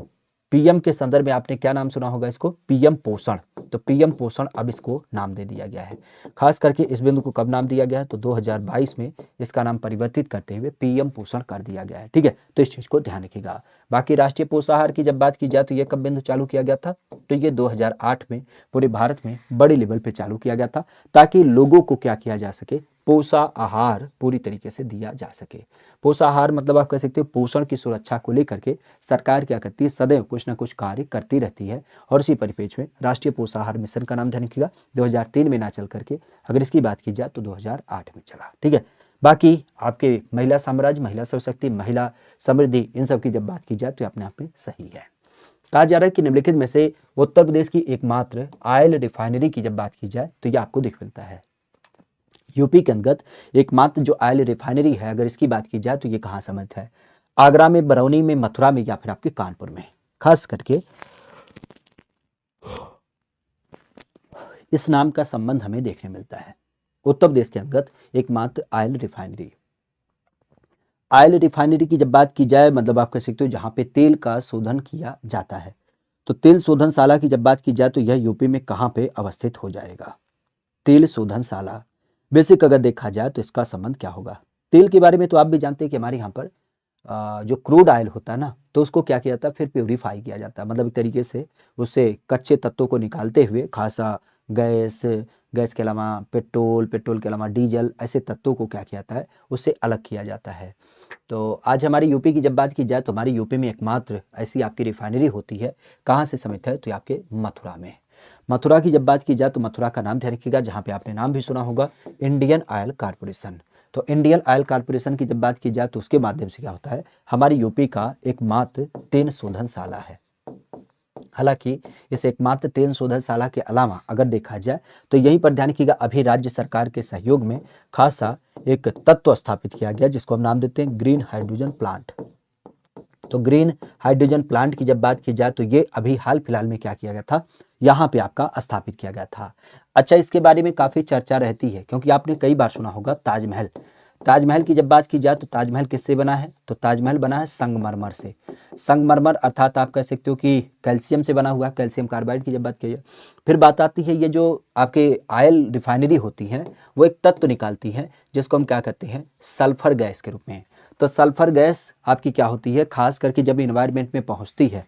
पीएम के संदर्भ में आपने क्या नाम सुना होगा इसको, पीएम पोषण। तो पीएम पोषण अब इसको नाम दे दिया गया है। खास करके इस बिंदु को कब नाम दिया गया है, तो 2022 में इसका नाम परिवर्तित करते हुए पीएम पोषण कर दिया गया है। ठीक है, तो इस चीज को ध्यान रखिएगा। बाकी राष्ट्रीय पोषाहार की जब बात की जाए तो ये कब बिंदु चालू किया गया था, तो ये 2008 में पूरे भारत में बड़े लेवल पे चालू किया गया था, ताकि लोगों को क्या किया जा सके, पोषाहार पूरी तरीके से दिया जा सके। पोषाहार मतलब आप कह सकते हो पोषण की सुरक्षा को लेकर के सरकार क्या करती है, सदैव कुछ ना कुछ कार्य करती रहती है। और इसी परिप्रेक्ष्य में राष्ट्रीय पोषाहार मिशन का नाम ध्यान रखिएगा, 2003 में ना चल करके अगर इसकी बात की जाए तो 2008 में चला। ठीक है, बाकी आपके महिला साम्राज्य, महिला सशक्ति, महिला समृद्धि, इन सब की जब बात की जाए तो अपने आप में सही है। कहा जा रहा है कि निम्नलिखित में से उत्तर प्रदेश की एकमात्र ऑयल रिफाइनरी की जब बात की जाए तो ये आपको दिख मिलता है। यूपी के अंतर्गत एकमात्र जो ऑयल रिफाइनरी है, अगर इसकी बात की जाए तो ये कहाँ समर्थ है, आगरा में, बरौनी में, मथुरा में या फिर आपके कानपुर में। खास करके इस नाम का संबंध हमें देखने मिलता है। उत्तर प्रदेश के अंतर्गत एकमात्र ऑयल रिफाइनरी। ऑयल रिफाइनरी की जब बात की जाए मतलब आप कह सकते हो जहां पे तेल का शोधन किया जाता है, तो तेल शोधनशाला की जब बात की जाए तो यह यूपी में कहां पे अवस्थित हो जाएगा, तेल शोधनशाला। बेसिक अगर देखा जाए तो इसका संबंध क्या होगा, तेल के बारे में तो आप भी जानते हैं कि हमारे यहाँ पर जो क्रूड ऑयल होता है ना, तो उसको क्या किया जाता है, फिर प्योरीफाई किया जाता है, मतलब एक तरीके से उससे कच्चे तत्वों को निकालते हुए खासा गैस, गैस के अलावा पेट्रोल, पेट्रोल के अलावा डीजल, ऐसे तत्वों को क्या किया जाता है, उससे अलग किया जाता है। तो आज हमारी यूपी की जब बात की जाए तो हमारी यूपी में एकमात्र ऐसी आपकी रिफाइनरी होती है, कहाँ से समित है, तो आपके मथुरा में। मथुरा की जब बात की जाए तो मथुरा का नाम ध्यान रखिएगा, जहाँ पे आपने नाम भी सुना होगा, इंडियन ऑयल कारपोरेशन। तो इंडियन ऑयल कारपोरेशन की जब बात की जाए तो उसके माध्यम से क्या होता है, हमारी यूपी का एकमात्र तेल शोधनशाला है। हालांकि इस एकमात्र तेल शोधनशाला के अलावा अगर देखा जाए तो यहीं पर ध्यान रखिएगा, अभी राज्य सरकार के सहयोग में खासा एक तत्व स्थापित किया गया जिसको हम नाम देते हैं ग्रीन हाइड्रोजन प्लांट। तो ग्रीन हाइड्रोजन प्लांट की जब बात की जाए तो ये अभी हाल फिलहाल में क्या किया गया था, यहाँ पे आपका स्थापित किया गया था। अच्छा, इसके बारे में काफी चर्चा रहती है क्योंकि आपने कई बार सुना होगा ताजमहल। ताजमहल की जब बात की जाए तो ताजमहल किससे बना है, तो ताजमहल बना है संगमरमर से। संगमरमर अर्थात आप कह सकते हो कि कैल्शियम से बना हुआ है, कैल्शियम कार्बाइड की जब बात की जाए। फिर बात आती है ये जो आपके ऑयल रिफाइनरी होती हैं वो एक तत्व निकालती हैं जिसको हम क्या कहते हैं, सल्फर गैस के रूप में। तो सल्फर गैस आपकी क्या होती है, खास करके जब इन्वायरमेंट में पहुंचती है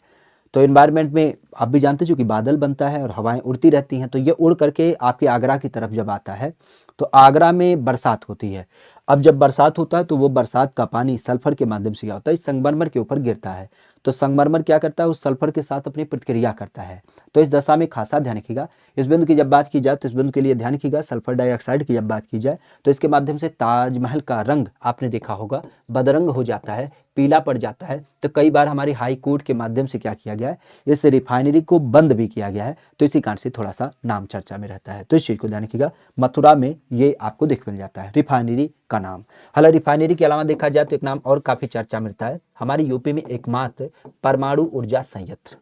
तो इन्वायरमेंट में आप भी जानते हो कि बादल बनता है और हवाएं उड़ती रहती हैं, तो ये उड़ करके आपके आगरा की तरफ जब आता है तो आगरा में बरसात होती है। अब जब बरसात होता है तो वो बरसात का पानी सल्फर के माध्यम से क्या होता है, इस संगमरमर के ऊपर गिरता है। तो संगमरमर क्या करता है, उस सल्फर के साथ अपनी प्रतिक्रिया करता है। तो इस दशा में खासा ध्यान रखिएगा। इस बिंदु की जब बात की जाए तो इस बिंदु के लिए ध्यान रखिएगा, सल्फर डाइऑक्साइड की जब बात की जाए तो इसके माध्यम से ताजमहल का रंग आपने देखा होगा बदरंग हो जाता है, पीला पड़ जाता है। तो कई बार हमारी हाई कोर्ट के माध्यम से क्या किया गया है, इस रिफाइनरी को बंद भी किया गया है। तो इसी कारण से थोड़ा सा नाम चर्चा में रहता है, तो इस चीज को ध्यान रखिएगा। मथुरा में ये आपको दिख मिल जाता है रिफाइनरी का नाम। हालांकि रिफाइनरी के अलावा देखा जाए तो एक नाम और काफी चर्चा मिलता है, हमारी यूपी में एकमात्र परमाणु ऊर्जा संयंत्र।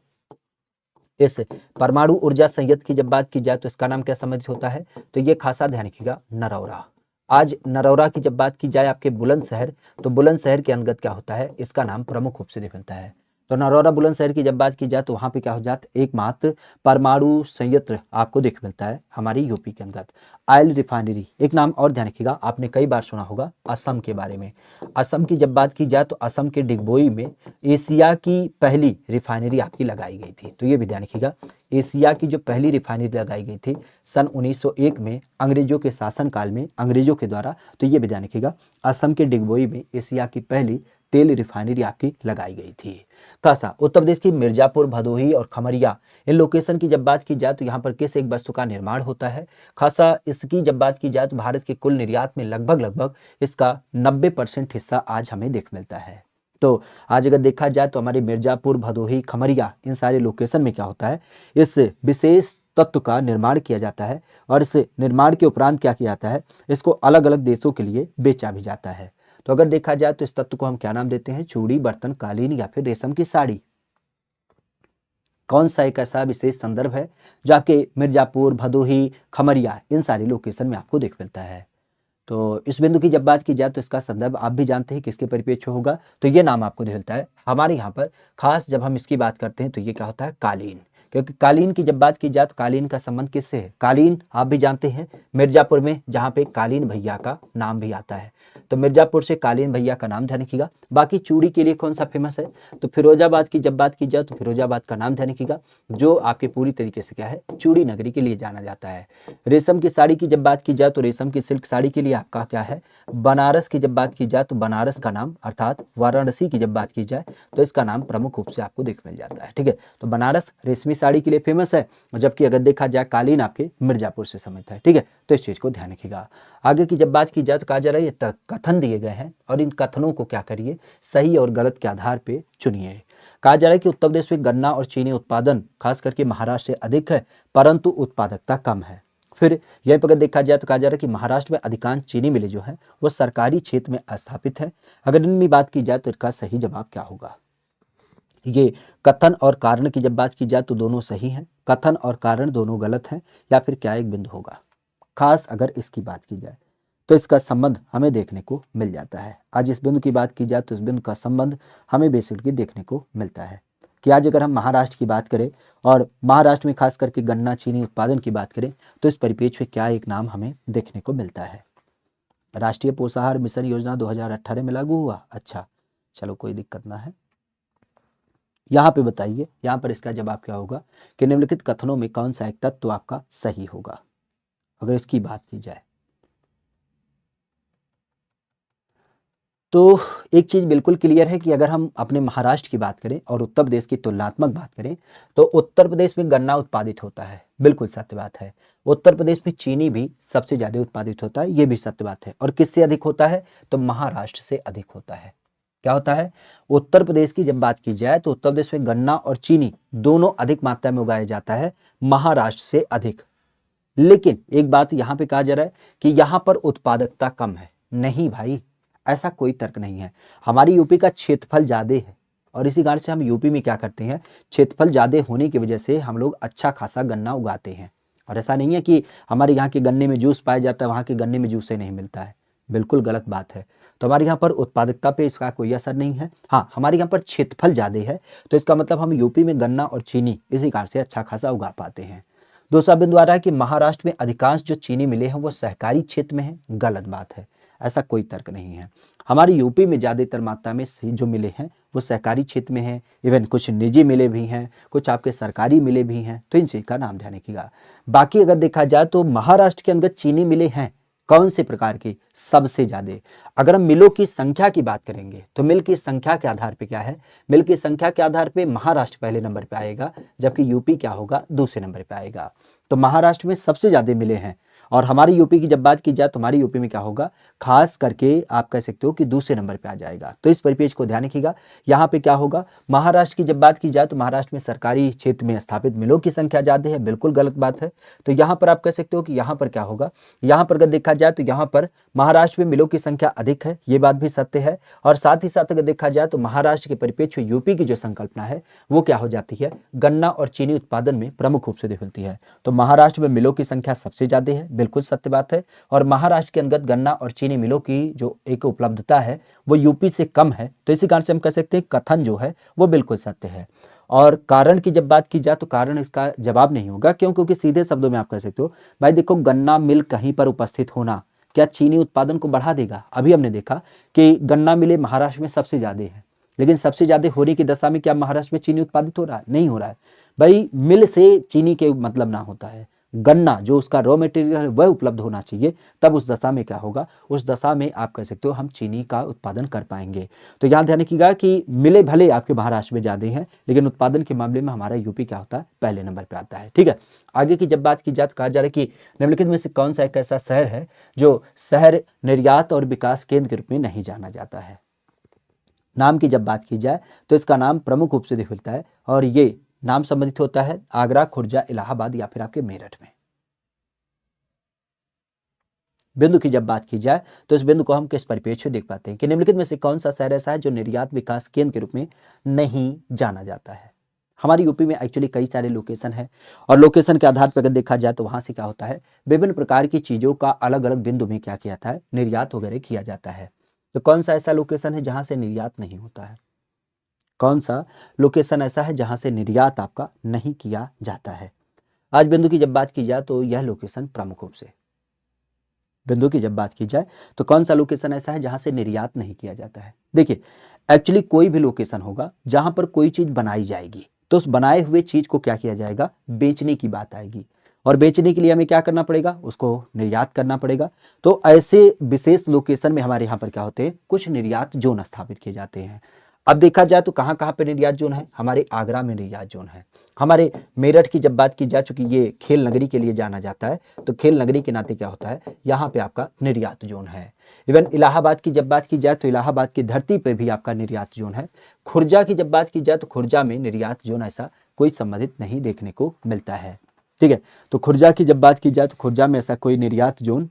इस परमाणु ऊर्जा संयंत्र की जब बात की जाए तो इसका नाम क्या संबंधित होता है, तो ये खासा ध्यान रखिएगा, नरौरा। आज नरौरा की जब बात की जाए आपके बुलंदशहर, तो बुलंदशहर के अंतर्गत क्या होता है, इसका नाम प्रमुख रूप से दिख मिलता है। तो नरौरा बुलंदशहर की जब बात की जाए तो वहां पे क्या हो जाता है, एकमात्र परमाणु संयंत्र आपको दिख मिलता है हमारी यूपी के अंतर्गत। ऑयल रिफाइनरी, एक नाम और ध्यान रखिएगा, आपने कई बार सुना होगा असम के बारे में। असम की जब बात की जाए तो असम के डिगबोई में एशिया की पहली रिफाइनरी आपकी लगाई गई थी। तो ये भी ध्यान रखिएगा, एशिया की जो पहली रिफाइनरी लगाई गई थी सन 1901 में अंग्रेजों के शासनकाल में, अंग्रेजों के द्वारा। तो ये भी ध्यान रखिएगा, असम के डिगबोई में एशिया की पहली तेल रिफाइनरी आपकी लगाई गई थी। खासा उत्तर प्रदेश की मिर्जापुर, भदोही और खमरिया, इन लोकेशन की जब बात की जाए तो यहाँ पर किस एक वस्तु का निर्माण होता है, खासा इसकी जब बात की जाए तो भारत के कुल निर्यात में लगभग इसका 90% हिस्सा आज हमें देख मिलता है। तो आज अगर देखा जाए तो हमारे मिर्जापुर, भदोही, खमरिया, इन सारे लोकेशन में क्या होता है, इस विशेष तत्व का निर्माण किया जाता है और इस निर्माण के उपरांत क्या किया जाता है, इसको अलग अलग देशों के लिए बेचा भी जाता है। तो अगर देखा जाए तो इस तत्व को हम क्या नाम देते हैं, चूड़ी, बर्तन, कालीन या फिर रेशम की साड़ी। कौन सा एक ऐसा विशेष संदर्भ है जो आपके मिर्जापुर, भदोही, खमरिया, इन सारी लोकेशन में आपको देख मिलता है। तो इस बिंदु की जब बात की जाए तो इसका संदर्भ आप भी जानते हैं किसके परिप्रेक्ष्य होगा, तो ये नाम आपको मिलता है हमारे यहाँ पर। खास जब हम इसकी बात करते हैं तो ये क्या होता है, कालीन। क्योंकि कालीन की जब बात की जाए तो कालीन का संबंध किससे है, कालीन आप भी जानते हैं मिर्जापुर में जहाँ पे कालीन भैया का नाम भी आता है, तो मिर्जापुर से कालीन भैया का नाम ध्यान रखिएगा। बाकी चूड़ी के लिए कौन सा फेमस है, तो फिरोजाबाद की जब बात की जाए तो फिरोजाबाद का नाम ध्यान रखिएगा, जो आपके पूरी तरीके से क्या है, चूड़ी नगरी के लिए जाना जाता है। रेशम की साड़ी की जब बात की जाए तो रेशम की सिल्क साड़ी के लिए आपका क्या है, बनारस की जब बात की जाए तो बनारस का नाम, अर्थात वाराणसी की जब बात की जाए तो इसका नाम प्रमुख रूप से आपको देख मिल जाता है। ठीक है, तो बनारस रेशमी साड़ी के लिए फेमस है, जबकि अगर देखा जाए कालीन आपके मिर्जापुर से संबंधित है। ठीक है, तो इस चीज को ध्यान रखिएगा। आगे की जब बात की जाए तो कहा जा रहा है ये कथन दिए गए हैं और इन कथनों को क्या करिए, सही और गलत के आधार पर चुनिए। कहा जा रहा है कि उत्तर प्रदेश में गन्ना और चीनी उत्पादन खास करके महाराष्ट्र से अधिक है, परंतु उत्पादकता कम है। फिर यहीं पर अगर देखा जाए तो कहा जा रहा है कि महाराष्ट्र में अधिकांश चीनी मिलें जो है वो सरकारी क्षेत्र में स्थापित है। अगर इनमें बात की जाए तो इसका सही जवाब क्या होगा, ये कथन और कारण की जब बात की जाए तो दोनों सही हैं, कथन और कारण दोनों गलत हैं, या फिर क्या एक बिंदु होगा। खास अगर इसकी बात की जाए तो इसका संबंध हमें देखने को मिल जाता है। आज इस बिंदु की बात की जाए तो इस बिंदु का संबंध हमें बेसिकली देखने को मिलता है कि आज अगर हम महाराष्ट्र की बात करें और महाराष्ट्र में खास करके गन्ना चीनी उत्पादन की बात करें तो इस परिप्रेक्ष्य में क्या एक नाम हमें देखने को मिलता है, राष्ट्रीय पोषाहार मिशन योजना 2018 में लागू हुआ। अच्छा चलो कोई दिक्कत ना है, यहाँ पे बताइए, यहाँ पर इसका जवाब क्या होगा कि निम्नलिखित कथनों में कौन सा एक तत्व आपका सही होगा अगर इसकी बात की जाए। तो एक चीज बिल्कुल क्लियर है कि अगर हम अपने महाराष्ट्र की बात करें और उत्तर प्रदेश की तुलनात्मक बात करें तो उत्तर प्रदेश में गन्ना उत्पादित होता है, बिल्कुल सत्य बात है। उत्तर प्रदेश में चीनी भी सबसे ज्यादा उत्पादित होता है, ये भी सत्य बात है। और किससे अधिक होता है, तो महाराष्ट्र से अधिक होता है। क्या होता है, उत्तर प्रदेश की जब बात की जाए तो उत्तर प्रदेश में गन्ना और चीनी दोनों अधिक मात्रा में उगाया जाता है, महाराष्ट्र से अधिक। लेकिन एक बात यहां पे कहा जा रहा है कि यहां पर उत्पादकता कम है। नहीं भाई, ऐसा कोई तर्क नहीं है। हमारी यूपी का क्षेत्रफल ज्यादा है और इसी कारण से हम यूपी में क्या करते हैं, क्षेत्रफल ज्यादा होने की वजह से हम लोग अच्छा खासा गन्ना उगाते हैं। और ऐसा नहीं है कि हमारे यहाँ के गन्ने में जूस पाया जाता है, वहाँ के गन्ने में जूस ही नहीं मिलता है, बिल्कुल गलत बात है। तो हमारे यहाँ पर उत्पादकता पे इसका कोई असर नहीं है। हाँ, हमारे यहाँ पर क्षेत्रफल ज्यादा है तो इसका मतलब हम यूपी में गन्ना और चीनी इसी कारण से अच्छा खासा उगा पाते हैं। दूसरा बिंदु आ रहा है कि महाराष्ट्र में अधिकांश जो चीनी मिले हैं वो सहकारी क्षेत्र में है, गलत बात है, ऐसा कोई तर्क नहीं है। हमारी यूपी में ज्यादातर मात्रा में जो मिले हैं वो सहकारी क्षेत्र में है, इवन कुछ निजी मिले भी हैं, कुछ आपके सरकारी मिले भी हैं, तो इन चीज का नाम ध्यान रखिएगा। बाकी अगर देखा जाए तो महाराष्ट्र के अंदर चीनी मिले हैं, कौन से प्रकार की, सबसे ज्यादा। अगर हम मिलों की संख्या की बात करेंगे तो मिल की संख्या के आधार पे क्या है, मिल की संख्या के आधार पे महाराष्ट्र पहले नंबर पे आएगा, जबकि यूपी क्या होगा, दूसरे नंबर पे आएगा। तो महाराष्ट्र में सबसे ज्यादा मिले हैं। और हमारी यूपी की जब बात की जाए तो हमारी यूपी में क्या होगा, खास करके आप कह सकते हो कि दूसरे नंबर पे आ जाएगा। तो इस परिपेक्ष को ध्यान रखिएगा। यहाँ पे क्या होगा, महाराष्ट्र की जब बात की जाए तो महाराष्ट्र में सरकारी क्षेत्र में स्थापित मिलों की संख्या ज्यादा है, बिल्कुल गलत बात है। तो यहाँ पर आप कह सकते हो कि यहाँ पर क्या होगा, यहाँ पर अगर देखा जाए तो यहाँ पर महाराष्ट्र में मिलों की संख्या अधिक है, ये बात भी सत्य है। और साथ ही साथ अगर देखा जाए तो महाराष्ट्र के परिप्रेक्ष्य यूपी की जो संकल्पना है वो क्या हो जाती है, गन्ना और चीनी उत्पादन में प्रमुख रूप से दिखती है। तो महाराष्ट्र में मिलों की संख्या सबसे ज्यादा है, बिल्कुल सत्य बात है। और महाराष्ट्र के अंदर गन्ना और चीनी मिलों की जो एक उपलब्धता है वो यूपी से कम है। तो इसी कारण से हम कह सकते हैं कथन जो है वो बिल्कुल सत्य है। और कारण की जब बात की जाए तो कारण इसका जवाब नहीं होगा, क्यों, क्योंकि सीधे शब्दों में आप कह सकते हो भाई देखो, गन्ना मिल कहीं पर उपस्थित होना क्या चीनी उत्पादन को बढ़ा देगा। अभी हमने देखा कि गन्ना मिले महाराष्ट्र में सबसे ज्यादा है, लेकिन सबसे ज्यादा होने की दशा में क्या महाराष्ट्र में चीनी उत्पादित हो रहा है, नहीं हो रहा है। भाई मिल से चीनी के मतलब ना होता है, गन्ना जो उसका रॉ मटेरियल है वह उपलब्ध होना चाहिए, तब उस दशा में क्या होगा, उस दशा में आप कह सकते हो हम चीनी का उत्पादन कर पाएंगे। तो यहाँ ध्यान रखिएगा कि मिले भले आपके महाराष्ट्र में ज्यादा हैं, लेकिन उत्पादन के मामले में हमारा यूपी क्या होता है, पहले नंबर पे आता है। ठीक है, आगे की जब बात की जाए तो कहा जा रहा है कि निम्नलिखित में से कौन सा एक ऐसा शहर है जो शहर निर्यात और विकास केंद्र के रूप में नहीं जाना जाता है। नाम की जब बात की जाए तो इसका नाम प्रमुख रूप से दिखता है और ये नाम संबंधित होता है आगरा, खुर्जा, इलाहाबाद या फिर आपके मेरठ में। बिंदु की जब बात की जाए तो इस बिंदु को हम किस परिप्रेक्ष्य देख पाते हैं कि निम्नलिखित में से कौन सा शहर ऐसा है जो निर्यात विकास केंद्र के रूप में नहीं जाना जाता है। हमारी यूपी में एक्चुअली कई सारे लोकेशन है और लोकेशन के आधार पर अगर देखा जाए तो वहाँ से क्या होता है, विभिन्न प्रकार की चीज़ों का अलग अलग बिंदु में क्या किया जाता है, निर्यात वगैरह किया जाता है। तो कौन सा ऐसा लोकेशन है जहाँ से निर्यात नहीं होता है? कौन सा लोकेशन ऐसा है जहाँ से निर्यात आपका नहीं किया जाता है? आज बिंदु की जब बात की जाए तो यह लोकेशन प्रमुख रूप से, बिंदु की जब बात की जाए तो कौन सा लोकेशन ऐसा है जहां से निर्यात नहीं किया जाता है? देखिए, एक्चुअली कोई भी लोकेशन होगा जहां पर कोई चीज बनाई जाएगी तो उस बनाए हुए चीज को क्या किया जाएगा, बेचने की बात आएगी और बेचने के लिए हमें क्या करना पड़ेगा, उसको निर्यात करना पड़ेगा। तो ऐसे विशेष लोकेशन में हमारे यहाँ पर क्या होते हैं, कुछ निर्यात जोन स्थापित किए जाते हैं। अब देखा जाए तो कहाँ कहाँ पे निर्यात जोन है, हमारे आगरा में निर्यात जोन है, हमारे मेरठ की जब बात की जाए, चूंकि ये खेल नगरी के लिए जाना जाता है तो खेल नगरी के नाते क्या होता है, यहाँ पे आपका निर्यात जोन है। इवन इलाहाबाद की जब बात की जाए तो इलाहाबाद की धरती पे भी आपका निर्यात जोन है। खुर्जा की जब बात की जाए तो खुर्जा में निर्यात जोन ऐसा कोई संबंधित नहीं देखने को मिलता है। ठीक है, तो खुर्जा की जब बात की जाए तो खुर्जा में ऐसा कोई निर्यात जोन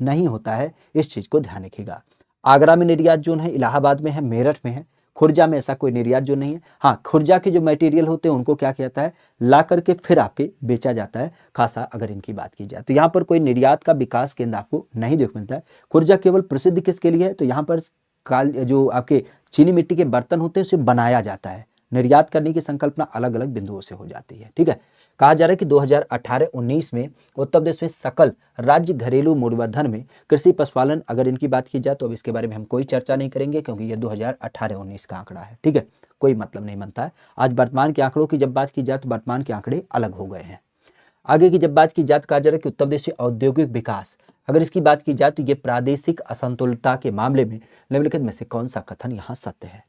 नहीं होता है, इस चीज को ध्यान रखिएगा। आगरा में निर्यात जोन है, इलाहाबाद में है, मेरठ में है, खुर्जा में ऐसा कोई निर्यात जोन नहीं है। हाँ, खुर्जा के जो मटेरियल होते हैं उनको क्या किया जाता है, ला करके फिर आपके बेचा जाता है खासा। अगर इनकी बात की जाए तो यहाँ पर कोई निर्यात का विकास केंद्र आपको नहीं देखने मिलता है। खुर्जा केवल प्रसिद्ध किसके लिए है, तो यहाँ पर जो आपके चीनी मिट्टी के बर्तन होते हैं उसे बनाया जाता है। निर्यात करने की संकल्पना अलग अलग बिंदुओं से हो जाती है। ठीक है, कहा जा रहा है कि 2018-19 में उत्तर प्रदेश में सकल राज्य घरेलू मूल्यवर्धन में कृषि पशुपालन, अगर इनकी बात की जाए तो अब इसके बारे में हम कोई चर्चा नहीं करेंगे क्योंकि ये 2018-19 का आंकड़ा है। ठीक है, कोई मतलब नहीं बनता है। आज वर्तमान के आंकड़ों की जब बात की जाए तो वर्तमान के आंकड़े अलग हो गए हैं। आगे की जब बात की जाए तो कहा जा रहा है कि उत्तर प्रदेश में औद्योगिक विकास, अगर इसकी बात की जाए तो ये प्रादेशिक असंतुलता के मामले में निम्नलिखित में से कौन सा कथन यहाँ सत्य है?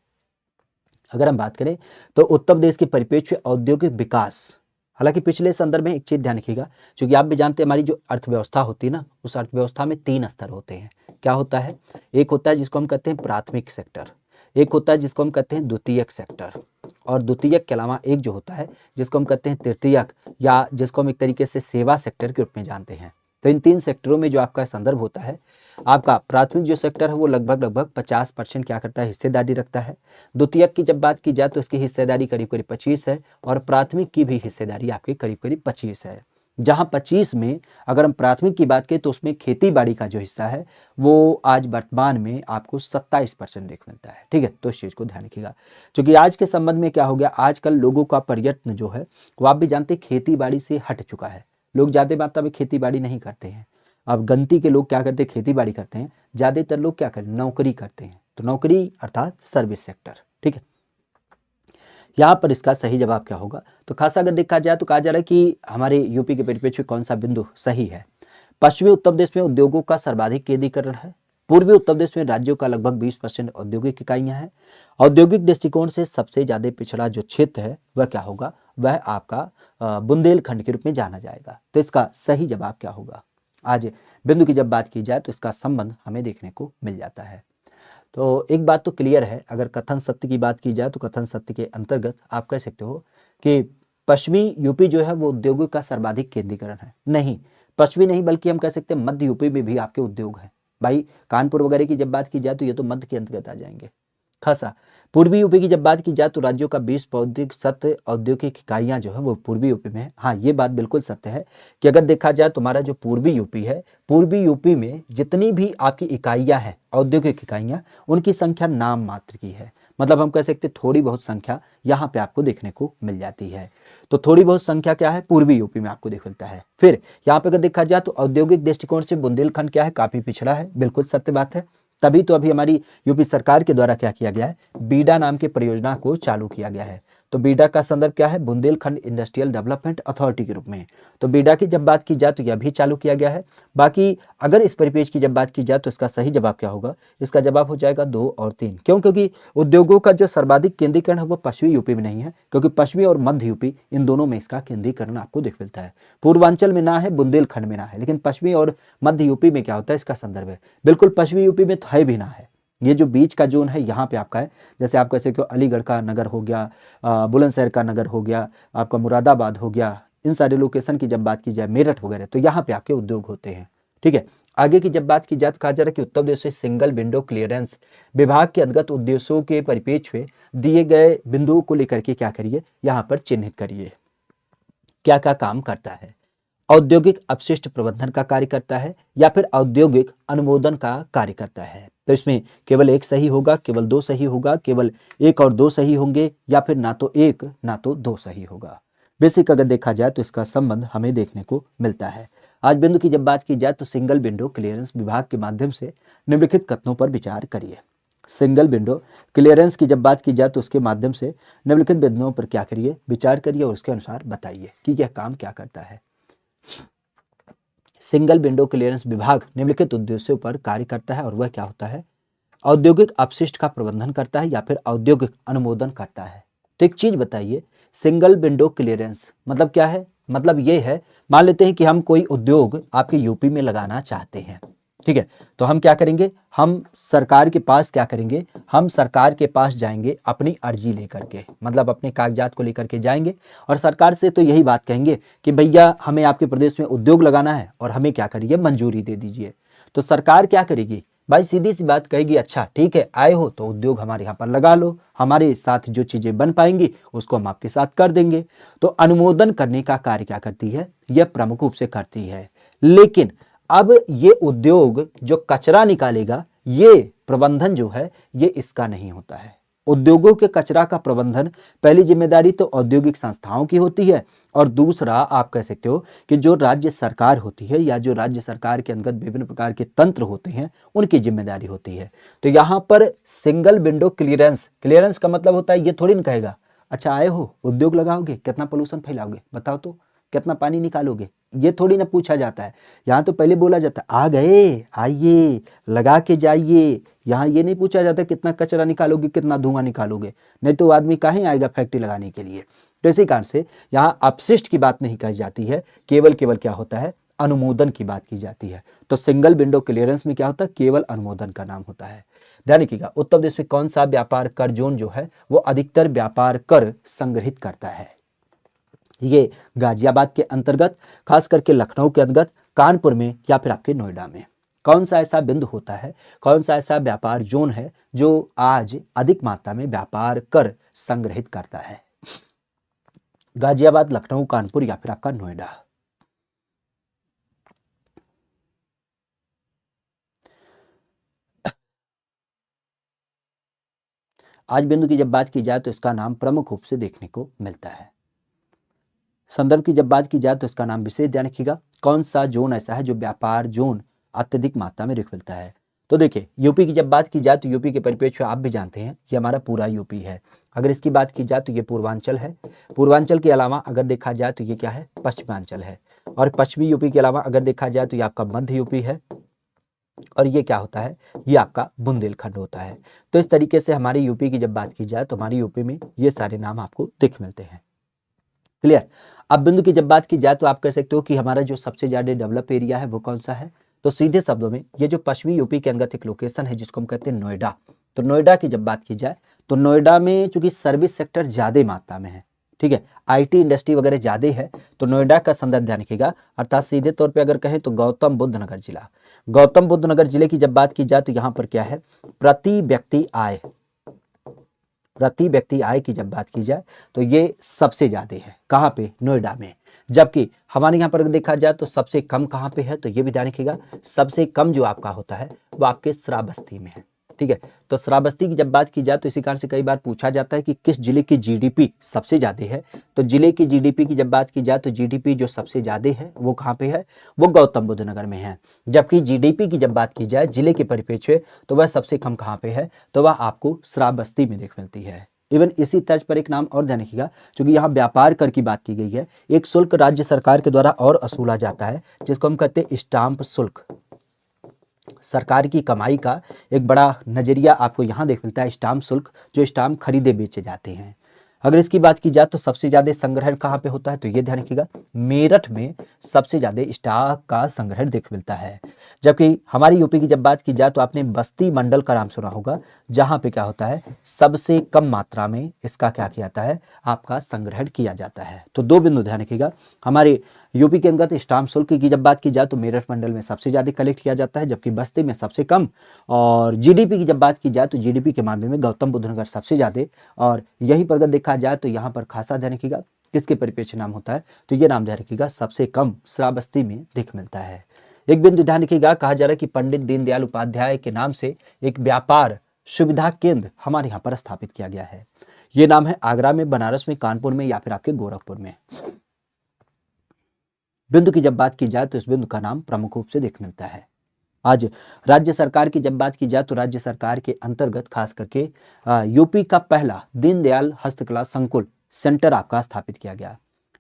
अगर हम बात करें तो उत्तर प्रदेश के परिप्रेक्ष्य में औद्योगिक विकास, हालांकि पिछले संदर्भ में एक चीज ध्यान रखिएगा, क्योंकि आप भी जानते हैं हमारी जो अर्थव्यवस्था होती है ना, उस अर्थव्यवस्था में 3 स्तर होते हैं। क्या होता है, एक होता है जिसको हम कहते हैं प्राथमिक सेक्टर, एक होता है जिसको हम कहते हैं द्वितीयक सेक्टर, और द्वितीयक के अलावा एक जो होता है जिसको हम कहते हैं तृतीयक, या जिसको हम एक तरीके से सेवा सेक्टर के रूप में जानते हैं। तो इन 3 सेक्टरों में जो आपका संदर्भ होता है, आपका प्राथमिक जो सेक्टर है वो लगभग 50% क्या करता है, हिस्सेदारी रखता है। द्वितीयक की जब बात की जाए तो इसकी हिस्सेदारी करीब 25 है और प्राथमिक की भी हिस्सेदारी आपकी करीब 25 है। जहां 25 में अगर हम प्राथमिक की बात करें तो उसमें खेती बाड़ी का जो हिस्सा है वो आज वर्तमान में आपको 27% देख मिलता है। ठीक है, तो इस चीज को ध्यान रखिएगा, क्योंकि आज के संबंध में क्या हो गया, आजकल लोगों का पर्यटन जो है वो आप भी जानते हैं खेती बाड़ी से हट चुका है। लोग ज्यादा मात्रा में खेती बाड़ी नहीं करते हैं। अब गंती के लोग क्या करते हैं, खेती बाड़ी करते हैं। ज्यादातर लोग क्या करते हैं, नौकरी करते हैं। तो नौकरी अर्थात सर्विस सेक्टर। ठीक है, यहाँ पर इसका सही जवाब क्या होगा, तो खासा अगर देखा जाए तो कहा जा रहा है कि हमारे यूपी के परिप्रेक्ष्य में कौन सा बिंदु सही है। पश्चिमी उत्तर प्रदेश में उद्योगों का सर्वाधिक केंद्रीकरण है। पूर्वी उत्तर प्रदेश में राज्यों का लगभग 20% औद्योगिक इकाइयां हैं। औद्योगिक दृष्टिकोण से सबसे ज्यादा पिछड़ा जो क्षेत्र है वह क्या होगा, वह आपका बुंदेलखंड के रूप में जाना जाएगा। तो इसका सही जवाब क्या होगा। आज बिंदु की जब बात की जाए तो इसका संबंध हमें देखने को मिल जाता है। तो एक बात तो क्लियर है, अगर कथन सत्य की बात की जाए तो कथन सत्य के अंतर्गत आप कह सकते हो कि पश्चिमी यूपी जो है वो उद्योगों का सर्वाधिक केंद्रीकरण है। नहीं, पश्चिमी नहीं बल्कि हम कह सकते हैं मध्य यूपी में भी आपके उद्योग हैं। भाई कानपुर वगैरह की जब बात की जाए तो ये तो मध्य के अंतर्गत आ जाएंगे। खासा पूर्वी यूपी की जब बात की जाए तो राज्यों का 20% औद्योगिक इकाइयां जो है वो पूर्वी यूपी में है। हाँ, ये बात बिल्कुल सत्य है कि अगर देखा जाए तो हमारा जो पूर्वी यूपी है, पूर्वी यूपी में जितनी भी आपकी इकाइयां हैं, औद्योगिक इकाइयां, उनकी संख्या नाम मात्र की है। मतलब हम कह सकते हैं थोड़ी बहुत संख्या यहाँ पे आपको देखने को मिल जाती है। तो थोड़ी बहुत संख्या क्या है, पूर्वी यूपी में आपको देख मिलता है। फिर यहाँ पे अगर देखा जाए तो औद्योगिक दृष्टिकोण से बुंदेलखंड क्या है, काफी पिछड़ा है। बिल्कुल सत्य बात है। तभी तो अभी हमारी यूपी सरकार के द्वारा क्या किया गया है, बीडा नाम की परियोजना को चालू किया गया है। तो बीडा का संदर्भ क्या है, बुंदेलखंड इंडस्ट्रियल डेवलपमेंट अथॉरिटी के रूप में। तो बीडा की जब बात की जाए तो यह भी चालू किया गया है। बाकी अगर इस परिपेक्ष की जब बात की जाए तो इसका सही जवाब क्या होगा, इसका जवाब हो जाएगा 2 और 3। क्यों, क्योंकि उद्योगों का जो सर्वाधिक केंद्रीकरण है वो पश्चिमी यूपी में नहीं है, क्योंकि पश्चिमी और मध्य यूपी इन दोनों में इसका केंद्रीकरण आपको दिख मिलता है। पूर्वांचल में ना है, बुंदेलखंड में ना है, लेकिन पश्चिमी और मध्य यूपी में क्या होता है, इसका संदर्भ है। बिल्कुल पश्चिमी यूपी में तो है भी ना है, ये जो बीच का जोन है यहाँ पे आपका है। जैसे आप कह सकते हो अलीगढ़ का नगर हो गया, बुलंदशहर का नगर हो गया, आपका मुरादाबाद हो गया, इन सारे लोकेशन की जब बात की जाए, मेरठ वगैरह, तो यहाँ पे आपके उद्योग होते हैं। ठीक है, आगे की जब बात की जाए तो कहा जा रहा है कि उत्तर प्रदेश से सिंगल विंडो क्लियरेंस विभाग के अंतर्गत उद्देश्यों के परिप्रेक्ष्य में दिए गए बिंदुओं को लेकर के क्या करिए, यहाँ पर चिन्हित करिए। क्या क्या काम करता है? औद्योगिक अपशिष्ट प्रबंधन का कार्य करता है या फिर औद्योगिक अनुमोदन का कार्य करता है? तो इसमें केवल एक सही होगा, केवल दो सही होगा, केवल एक और दो सही होंगे, या फिर ना तो एक ना तो दो सही होगा। बेसिक अगर देखा जाए तो इसका संबंध हमें देखने को मिलता है। आज बिंदु की जब बात की जाए तो सिंगल विंडो क्लियरेंस विभाग के माध्यम से निम्नलिखित कथनों पर विचार करिए। सिंगल विंडो क्लियरेंस की जब बात की जाए तो उसके माध्यम से निम्नलिखित बिंदुओं पर क्या करिए, विचार करिए और उसके अनुसार बताइए कि यह काम क्या करता है। सिंगल विंडो क्लियरेंस विभाग निम्नलिखित उद्देश्यों पर कार्य करता है और वह क्या होता है? औद्योगिक अपशिष्ट का प्रबंधन करता है या फिर औद्योगिक अनुमोदन करता है। तो एक चीज बताइए, सिंगल विंडो क्लियरेंस मतलब क्या है? मतलब ये है, मान लेते हैं कि हम कोई उद्योग आपके यूपी में लगाना चाहते हैं, ठीक है, तो हम क्या करेंगे, हम सरकार के पास क्या करेंगे, हम सरकार के पास जाएंगे अपनी अर्जी लेकर के, मतलब अपने कागजात को लेकर के जाएंगे और सरकार से तो यही बात कहेंगे कि भैया हमें आपके प्रदेश में उद्योग लगाना है और हमें क्या करिए, मंजूरी दे दीजिए। तो सरकार क्या करेगी भाई, सीधी सी बात कहेगी, अच्छा ठीक है आए हो तो उद्योग हमारे यहाँ पर लगा लो, हमारे साथ जो चीजें बन पाएंगी उसको हम आपके साथ कर देंगे। तो अनुमोदन करने का कार्य क्या करती है, यह प्रमुख रूप से करती है। लेकिन अब ये उद्योग जो कचरा निकालेगा, ये प्रबंधन जो है ये इसका नहीं होता है। उद्योगों के कचरा का प्रबंधन पहली जिम्मेदारी तो औद्योगिक संस्थाओं की होती है और दूसरा आप कह सकते हो कि जो राज्य सरकार होती है या जो राज्य सरकार के अंतर्गत विभिन्न प्रकार के तंत्र होते हैं उनकी जिम्मेदारी होती है। तो यहाँ पर सिंगल विंडो क्लियरेंस, क्लियरेंस का मतलब होता है ये थोड़ी ना कहेगा अच्छा आए हो उद्योग लगाओगे कितना पोल्यूशन फैलाओगे, बताओ तो कितना पानी निकालोगे, ये थोड़ी ना पूछा जाता है। यहाँ तो पहले बोला जाता है आ गए आइए लगा के जाइए, यहाँ ये नहीं पूछा जाता कितना कचरा निकालोगे कितना धुआं निकालोगे, नहीं तो आदमी काहे आएगा फैक्ट्री लगाने के लिए। तो इसी कारण से यहाँ अपशिष्ट की बात नहीं कही जाती है, केवल केवल क्या होता है, अनुमोदन की बात की जाती है। तो सिंगल विंडो क्लियरेंस में क्या होता है, केवल अनुमोदन का नाम होता है। ध्यान रखिएगा, उत्तर प्रदेश में कौन सा व्यापार कर जोन जो है वो अधिकतर व्यापार कर संग्रहित करता है? ये गाजियाबाद के अंतर्गत, खास करके लखनऊ के अंतर्गत, कानपुर में या फिर आपके नोएडा में। कौन सा ऐसा बिंदु होता है, कौन सा ऐसा व्यापार जोन है जो आज अधिक मात्रा में व्यापार कर संग्रहित करता है? गाजियाबाद, लखनऊ, कानपुर या फिर आपका नोएडा। आज बिंदु की जब बात की जाए तो इसका नाम प्रमुख रूप से देखने को मिलता है। संदर्भ की जब बात की जाए तो इसका नाम विशेष ध्यान रखिएगा, कौन सा जोन ऐसा है जो व्यापार जोन अत्यधिक मात्रा में देख मिलता है। तो देखिए यूपी की जब बात की जाए तो यूपी के परिप्रेक्ष्य आप भी जानते हैं ये हमारा पूरा यूपी है। अगर इसकी बात की जाए तो ये पूर्वांचल है, पूर्वांचल के अलावा अगर देखा जाए तो ये क्या है, पश्चिमांचल है, और पश्चिमी यूपी के अलावा अगर देखा जाए तो ये आपका मध्य यूपी है, और ये क्या होता है, ये आपका बुंदेलखंड होता है। तो इस तरीके से हमारे यूपी की जब बात की जाए तो हमारी यूपी में ये सारे नाम आपको दिख मिलते हैं। क्लियर। अब बिंदु की जब बात की जाए तो आप कह सकते हो कि हमारा जो सबसे ज्यादा डेवलप एरिया है वो कौन सा है, तो सीधे शब्दों में ये जो पश्चिमी यूपी के अंदर एक लोकेशन है जिसको हम कहते हैं नोएडा। तो नोएडा की जब बात की जाए तो नोएडा में चूंकि सर्विस सेक्टर ज्यादा मात्रा में है, ठीक है, आईटी इंडस्ट्री वगैरह ज्यादा है, तो नोएडा का संदर्भ ध्यान रखिएगा। अर्थात सीधे तौर पे अगर कहें तो गौतम बुद्ध नगर जिला, गौतम बुद्ध नगर जिले की जब बात की जाए तो यहाँ पर क्या है, प्रति व्यक्ति आय, प्रति व्यक्ति आय की जब बात की जाए तो ये सबसे ज्यादा है कहाँ पे, नोएडा में। जबकि हमारे यहाँ पर देखा जाए तो सबसे कम कहाँ पे है, तो ये भी ध्यान रखिएगा, सबसे कम जो आपका होता है वो आपके श्रावस्ती में है, ठीक है। तो श्रावस्ती की जब बात की जाए तो इसी कारण से कई बार पूछा जाता है कि किस जिले की जीडीपी सबसे ज्यादा है, तो जिले की जीडीपी की जब बात की जाए तो जीडीपी जो सबसे ज्यादा है वो कहाँ पे है, वो गौतम बुद्ध नगर में है। जबकि जीडीपी की जब बात की जाए जिले के परिप्रेक्ष्य तो वह सबसे कम कहाँ पे है, तो वह आपको श्रावस्ती में देख मिलती है। इवन इसी तर्ज पर एक नाम और ध्यान रखिएगा, क्योंकि यहाँ व्यापार कर की बात की गई है, एक शुल्क राज्य सरकार के द्वारा और वसूला जाता है जिसको हम कहते हैं स्टाम्प शुल्क। सरकार की कमाई का एक बड़ा नजरिया आपको यहाँ देख मिलता है, स्टाम्प शुल्क, जो स्टाम्प खरीदे बेचे जाते हैं। अगर इसकी बात की जाए तो सबसे ज्यादा संग्रहण कहाँ पे होता है, तो ये ध्यान रखिएगा, मेरठ में सबसे ज्यादा स्टॉक का संग्रहण देख मिलता है। जबकि हमारी यूपी की जब बात की जाए तो आपने बस्ती मंडल का नाम सुना होगा, जहां पे क्या होता है, सबसे कम मात्रा में इसका क्या किया जाता है, आपका संग्रहण किया जाता है। तो दो बिंदु ध्यान रखिएगा, हमारे यूपी के अंतर्गत स्टाम्प शुल्क की जब बात की जाए तो मेरठ मंडल में सबसे ज़्यादा कलेक्ट किया जाता है, जबकि बस्ती में सबसे कम। और जीडीपी की जब बात की जाए तो जीडीपी के मामले में गौतम बुद्ध नगर सबसे ज़्यादा। और यही पर अगर देखा जाए तो यहाँ पर खासा ध्यान रखिएगा किसके परिप्रेक्ष्य नाम होता है, तो ये नाम ध्यान रखिएगा सबसे कम श्रावस्ती में देख मिलता है। एक बिंदु ध्यान रखिएगा, कहा जा रहा है कि पंडित दीनदयाल उपाध्याय के नाम से एक व्यापार सुविधा केंद्र हमारे यहाँ पर स्थापित किया गया है। ये नाम है आगरा में, बनारस में, कानपुर में या फिर आपके गोरखपुर में। बिंदु की जब बात की जाए तो इस बिंदु का नाम प्रमुख रूप से देख मिलता है। आज राज्य सरकार की जब बात की जाए तो राज्य सरकार के अंतर्गत खास करके यूपी का पहला दीनदयाल हस्तकला संकुल सेंटर आपका स्थापित किया गया।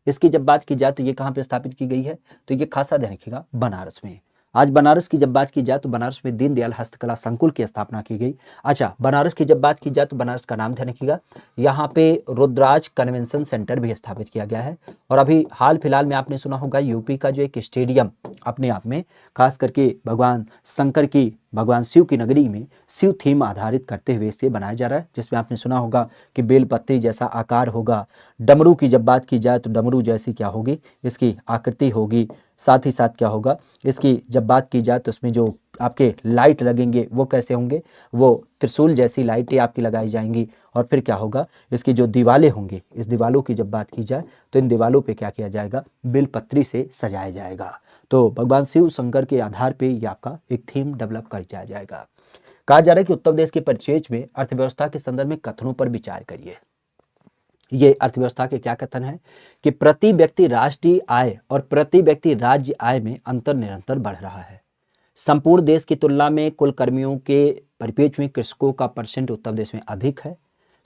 इसकी जब बात की जाए तो ये कहाँ पे स्थापित की गई है, तो ये खासा ध्यान रखिएगा बनारस में। आज बनारस की जब बात की जाए तो बनारस में दीनदयाल हस्तकला संकुल की स्थापना की गई। अच्छा, बनारस की जब बात की जाए तो बनारस का नाम ध्यान रखिएगा, यहाँ पे रुद्राज कन्वेंशन सेंटर भी स्थापित किया गया है। और अभी हाल फिलहाल में आपने सुना होगा यूपी का जो एक स्टेडियम अपने आप में खास करके भगवान शंकर की, भगवान शिव की नगरी में शिव थीम आधारित करते हुए इसे बनाया जा रहा है, जिसमें आपने सुना होगा कि बेलपत्ती जैसा आकार होगा। डमरू की जब बात की जाए तो डमरू जैसी क्या होगी, इसकी आकृति होगी। साथ ही साथ क्या होगा, इसकी जब बात की जाए तो उसमें जो आपके लाइट लगेंगे वो कैसे होंगे, वो त्रिशूल जैसी लाइटें आपकी लगाई जाएंगी। और फिर क्या होगा, इसकी जो दीवारें होंगी, इस दीवारों की जब बात की जाए तो इन दीवारों पे क्या किया जाएगा, बेलपत्री से सजाया जाएगा। तो भगवान शिव शंकर के आधार पे ये आपका एक थीम डेवलप कर दिया जाएगा। कहा जा रहा है कि उत्तर प्रदेश के परिप्रेक्ष्य में अर्थव्यवस्था के संदर्भ में कथनों पर विचार करिए। ये अर्थव्यवस्था के क्या कथन है कि प्रति व्यक्ति राष्ट्रीय आय और प्रति व्यक्ति राज्य आय में अंतर निरंतर बढ़ रहा है। संपूर्ण देश की तुलना में कुल कर्मियों के परिप्रेक्ष्य में कृषकों का परसेंट उत्तर प्रदेश में अधिक है।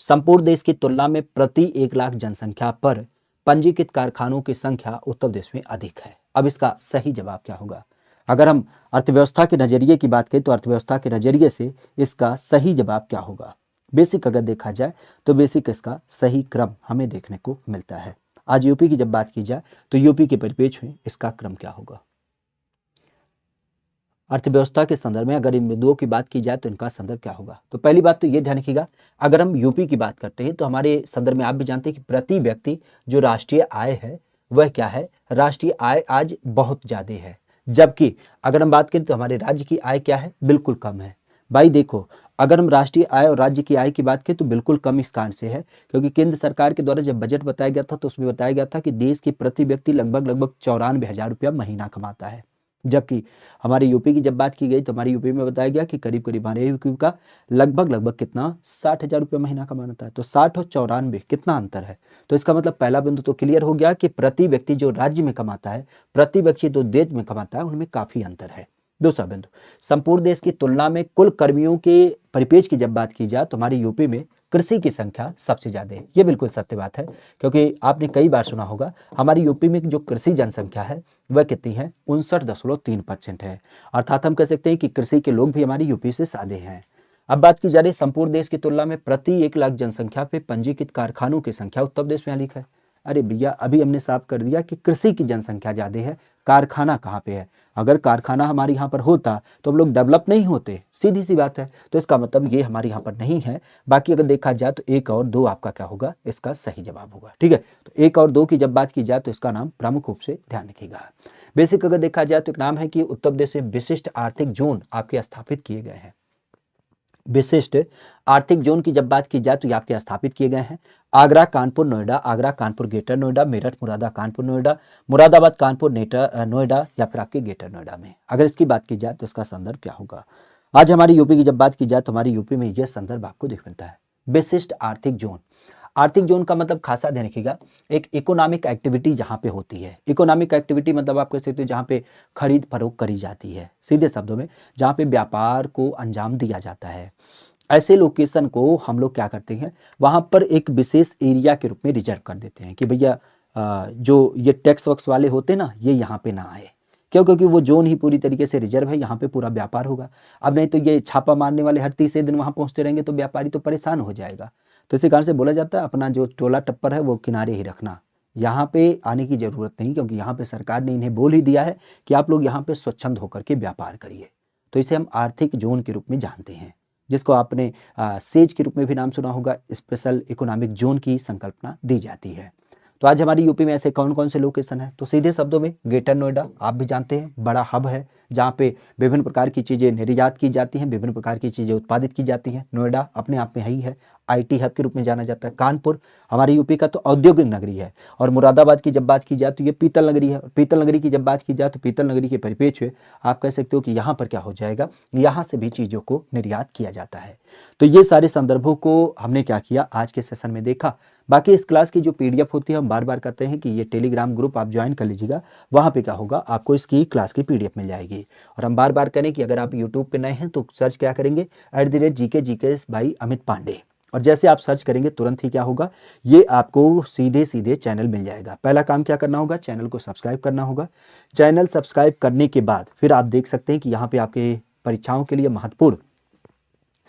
संपूर्ण देश की तुलना में प्रति 1 लाख जनसंख्या पर पंजीकृत कारखानों की संख्या उत्तर प्रदेश में अधिक है। अब इसका सही जवाब क्या होगा? अगर हम अर्थव्यवस्था के नजरिए की बात करें तो अर्थव्यवस्था के नजरिए से इसका सही जवाब क्या होगा? बेसिक अगर देखा जाए तो बेसिक इसका सही क्रम हमें देखने को मिलता है। आज यूपी की जब बात की जाए तो यूपी के परिप्रेक्ष्य में इसका क्रम क्या होगा? अर्थव्यवस्था के संदर्भ में अगर इन बिंदुओं की बात की जाए तो इनका संदर्भ क्या होगा? तो पहली बात तो ये ध्यान रखिएगा, अगर हम यूपी की बात करते हैं तो हमारे संदर्भ में आप भी जानते हैं कि प्रति व्यक्ति जो राष्ट्रीय आय है वह क्या है, राष्ट्रीय आय आज बहुत ज्यादा है। जबकि अगर हम बात करें तो हमारे राज्य की आय क्या है, बिल्कुल कम है। भाई देखो, अगर हम राष्ट्रीय आय और राज्य की आय की बात करें तो बिल्कुल कम इस कारण से है क्योंकि केंद्र सरकार के द्वारा जब बजट बताया गया था तो उसमें बताया गया था कि देश के प्रति व्यक्ति लगभग 94,000 रुपया महीना कमाता है। जबकि हमारे यूपी की जब बात की गई तो हमारे यूपी में बताया गया कि करीब करीब हमारे यूपी का लगभग कितना 60,000 रुपया महीना कमाता है। तो 60 और 94 कितना अंतर है? तो इसका मतलब पहला बिंदु तो क्लियर हो गया कि प्रति व्यक्ति जो राज्य में कमाता है, प्रति व्यक्ति जो देश में कमाता है, उनमें काफी अंतर है। दूसरा बिंदु, संपूर्ण देश की तुलना में कुल कर्मियों के परिपेक्ष की जब बात की जाए तो हमारे यूपी में कृषि की संख्या सबसे ज्यादा है। ये बिल्कुल सत्य बात है क्योंकि आपने कई बार सुना होगा हमारी यूपी में जो कृषि जनसंख्या है वह कितनी है, 59.3% है। अर्थात हम कह सकते हैं कि कृषि के लोग भी हमारी यूपी से सादे हैं। अब बात की जा रही संपूर्ण देश की तुलना में प्रति 1 लाख जनसंख्या पे पंजीकृत कारखानों की संख्या उत्तर प्रदेश में अधिक है। अरे भैया, अभी हमने साफ कर दिया कि कृषि की जनसंख्या ज्यादा है, कारखाना कहाँ पे है? अगर कारखाना हमारे यहाँ पर होता तो हम लोग डेवलप नहीं होते, सीधी सी बात है। तो इसका मतलब ये हमारे यहाँ पर नहीं है। बाकी अगर देखा जाए तो 1 और 2 आपका क्या होगा, इसका सही जवाब होगा। ठीक है, तो 1 और 2 की जब बात की जाए तो इसका नाम प्रमुख रूप से ध्यान रखिएगा। बेसिक अगर देखा जाए तो एक नाम है कि उत्तर प्रदेश में विशिष्ट आर्थिक जोन आपके स्थापित किए गए हैं। विशिष्ट आर्थिक जोन की जब बात की जाए तो ये आपके स्थापित किए गए हैं। आगरा कानपुर नोएडा, आगरा कानपुर ग्रेटर नोएडा, मेरठ मुरादा कानपुर नोएडा, मुरादाबाद कानपुर नोएडा या फिर आपके ग्रेटर नोएडा में। अगर इसकी बात की जाए तो इसका संदर्भ क्या होगा? आज हमारी यूपी की जब बात की जाए तो हमारी यूपी में यह संदर्भ आपको देख मिलता है, विशिष्ट आर्थिक जोन। आर्थिक जोन का मतलब खासा ध्यान रखिएगा, एक इकोनॉमिक एक्टिविटी जहां पे होती है। इकोनॉमिक एक्टिविटी मतलब आप कह सकते हो जहां पे खरीद फरोख्त करी जाती है, सीधे शब्दों में जहां पे व्यापार को अंजाम दिया जाता है। ऐसे लोकेशन को हम लोग क्या करते हैं, वहां पर एक विशेष एरिया के रूप में रिजर्व कर देते हैं कि भैया जो ये टैक्स वक्स वाले होते हैं ना, ये यहाँ पे ना आए। क्यों? क्योंकि वो जोन ही पूरी तरीके से रिजर्व है, यहाँ पे पूरा व्यापार होगा। अब नहीं तो ये छापा मारने वाले हर तीसरे दिन वहां पहुंचते रहेंगे तो व्यापारी तो परेशान हो जाएगा। तो इसी कारण से बोला जाता है अपना जो टोला टप्पर है वो किनारे ही रखना, यहाँ पे आने की जरूरत नहीं, क्योंकि यहाँ पे सरकार ने इन्हें बोल ही दिया है कि आप लोग यहाँ पे स्वच्छंद होकर के व्यापार करिए। तो इसे हम आर्थिक जोन के रूप में जानते हैं, जिसको आपने सेज के रूप में भी नाम सुना होगा, स्पेशल इकोनॉमिक जोन की संकल्पना दी जाती है। तो आज हमारी यूपी में ऐसे कौन कौन से लोकेशन है, तो सीधे शब्दों में ग्रेटर नोएडा आप भी जानते हैं बड़ा हब है जहाँ पे विभिन्न प्रकार की चीज़ें निर्यात की जाती हैं, विभिन्न प्रकार की चीज़ें उत्पादित की जाती हैं। नोएडा अपने आप में है ही है, आईटी हब के रूप में जाना जाता है। कानपुर हमारी यूपी का तो औद्योगिक नगरी है। और मुरादाबाद की जब बात की जाए तो ये पीतल नगरी है। पीतल नगरी की जब बात की जाए तो पीतल नगरी के परिप्रेक्ष्य आप कह सकते हो कि यहाँ पर क्या हो जाएगा, यहाँ से भी चीज़ों को निर्यात किया जाता है। तो ये सारे संदर्भों को हमने क्या किया, आज के सेशन में देखा। बाकी इस क्लास की जो पीडीएफ होती है, हम बार बार कहते हैं कि ये टेलीग्राम ग्रुप आप ज्वाइन कर लीजिएगा, वहाँ पे क्या होगा, आपको इसकी क्लास की पीडीएफ मिल जाएगी। और हम बार बार करें कि अगर आप यूट्यूब पे नए हैं तो सर्च क्या करेंगे, @GK बाई अमित पांडे। और जैसे आप सर्च करेंगे तुरंत ही क्या होगा, ये आपको सीधे सीधे चैनल मिल जाएगा। पहला काम क्या करना होगा, चैनल को सब्सक्राइब करना होगा। चैनल सब्सक्राइब करने के बाद फिर आप देख सकते हैं कि यहाँ पे आपके परीक्षाओं के लिए महत्वपूर्ण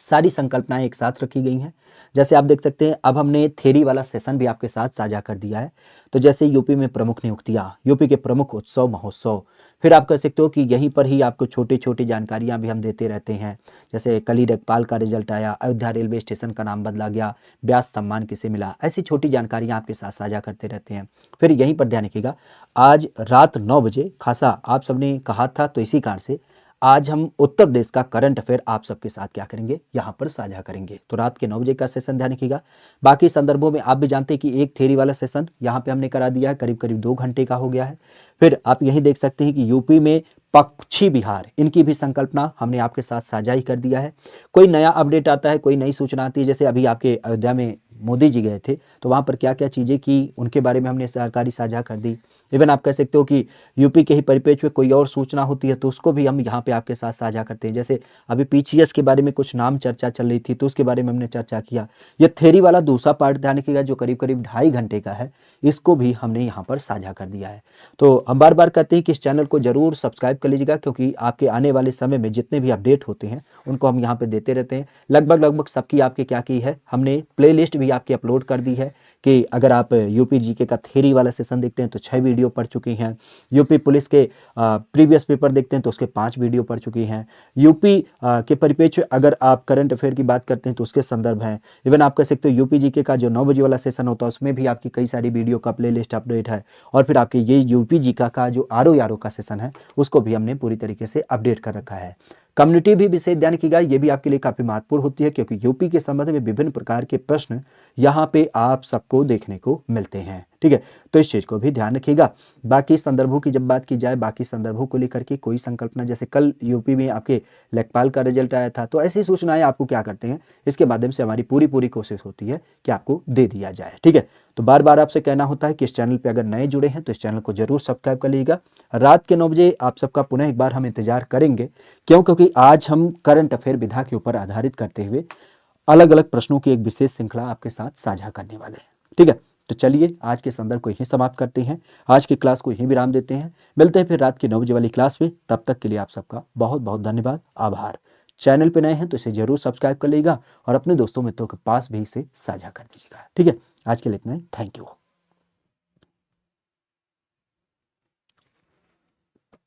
सारी संकल्पनाएं एक साथ रखी गई हैं। जैसे आप देख सकते हैं अब हमने थ्योरी वाला सेशन भी आपके साथ साझा कर दिया है। तो जैसे यूपी में प्रमुख नियुक्तियां, यूपी के प्रमुख उत्सव महोत्सव, फिर आप कह सकते हो कि यहीं पर ही आपको छोटी छोटी जानकारियां भी हम देते रहते हैं। जैसे कल ही लेखपाल का रिजल्ट आया, अयोध्या रेलवे स्टेशन का नाम बदला गया, व्यास सम्मान किसे मिला, ऐसी छोटी जानकारियां आपके साथ साझा करते रहते हैं। फिर यहीं पर ध्यान रखिएगा, आज रात 9 बजे खासा आप सबने कहा था, तो इसी कारण से आज हम उत्तर प्रदेश का करंट अफेयर आप सबके साथ क्या करेंगे, यहाँ पर साझा करेंगे। तो रात के 9 बजे का सेशन ध्यान रखिएगा। बाकी संदर्भों में आप भी जानते हैं कि एक थ्योरी वाला सेशन यहाँ पे हमने करा दिया है, करीब करीब 2 घंटे का हो गया है। फिर आप यही देख सकते हैं कि यूपी में पक्षी विहार, इनकी भी संकल्पना हमने आपके साथ साझा ही कर दिया है। कोई नया अपडेट आता है, कोई नई सूचना आती है, जैसे अभी आपके अयोध्या में मोदी जी गए थे तो वहाँ पर क्या क्या चीज़ें की, उनके बारे में हमने जानकारी साझा कर दी। इवन आप कह सकते हो कि यूपी के ही परिप्रेक्ष्य में कोई और सूचना होती है तो उसको भी हम यहाँ पे आपके साथ साझा करते हैं। जैसे अभी पीसीएस के बारे में कुछ नाम चर्चा चल रही थी तो उसके बारे में हमने चर्चा किया। ये थ्योरी वाला दूसरा पार्ट ध्यान रखिएगा जो करीब करीब 2.5 घंटे का है, इसको भी हमने यहाँ पर साझा कर दिया है। तो हम बार बार कहते हैं कि इस चैनल को जरूर सब्सक्राइब कर लीजिएगा, क्योंकि आपके आने वाले समय में जितने भी अपडेट होते हैं उनको हम यहाँ पे देते रहते हैं। लगभग सबकी आपके क्या की है, हमने प्ले लिस्ट भी आपकी अपलोड कर दी है कि अगर आप यूपी जीके का थ्योरी वाला सेशन देखते हैं तो 6 वीडियो पढ़ चुकी हैं। यूपी पुलिस के प्रीवियस पेपर देखते हैं तो उसके 5 वीडियो पढ़ चुकी हैं। यूपी के परिप्रेक्ष्य अगर आप करंट अफेयर की बात करते हैं तो उसके संदर्भ हैं। इवन आप कह सकते हो यूपी जीके का जो 9 बजे वाला सेशन होता है उसमें भी आपकी कई सारी वीडियो का प्ले लिस्ट अपडेट है। और फिर आपके ये यूपी जीके का जो आरओ का सेशन है उसको भी हमने पूरी तरीके से अपडेट कर रखा है। कम्युनिटी भी विशेष ध्यान रखिएगा, ये भी आपके लिए काफी महत्वपूर्ण होती है, क्योंकि यूपी के संबंध में विभिन्न प्रकार के प्रश्न यहाँ पे आप सबको देखने को मिलते हैं। ठीक है, तो इस चीज को भी ध्यान रखिएगा। बाकी संदर्भों की जब बात की जाए, बाकी संदर्भों को लेकर के कोई संकल्पना, जैसे कल यूपी में आपके लेखपाल का रिजल्ट आया था, तो ऐसी सूचनाएं आपको क्या करते हैं, इसके माध्यम से हमारी पूरी कोशिश होती है कि आपको दे दिया जाए। ठीक है, तो बार बार आपसे कहना होता है कि इस चैनल पे अगर नए जुड़े हैं तो इस चैनल को जरूर सब्सक्राइब कर लीजिएगा। रात के 9 बजे आप सबका पुनः एक बार हम इंतजार करेंगे, क्यों, क्योंकि आज हम करंट अफेयर विधा के ऊपर आधारित करते हुए अलग अलग प्रश्नों की एक विशेष श्रृंखला आपके साथ साझा करने वाले हैं। ठीक है, तो चलिए आज के संदर्भ को यहीं समाप्त करते हैं, आज की क्लास को यहीं विराम देते हैं। मिलते हैं फिर रात की 9 बजे वाली क्लास में। तब तक के लिए आप सबका बहुत बहुत धन्यवाद, आभार। चैनल पे नए हैं तो इसे जरूर सब्सक्राइब कर लीजिएगा और अपने दोस्तों मित्रों के पास भी इसे साझा कर दीजिएगा। ठीक है, आज के लिए इतना ही। Thank you.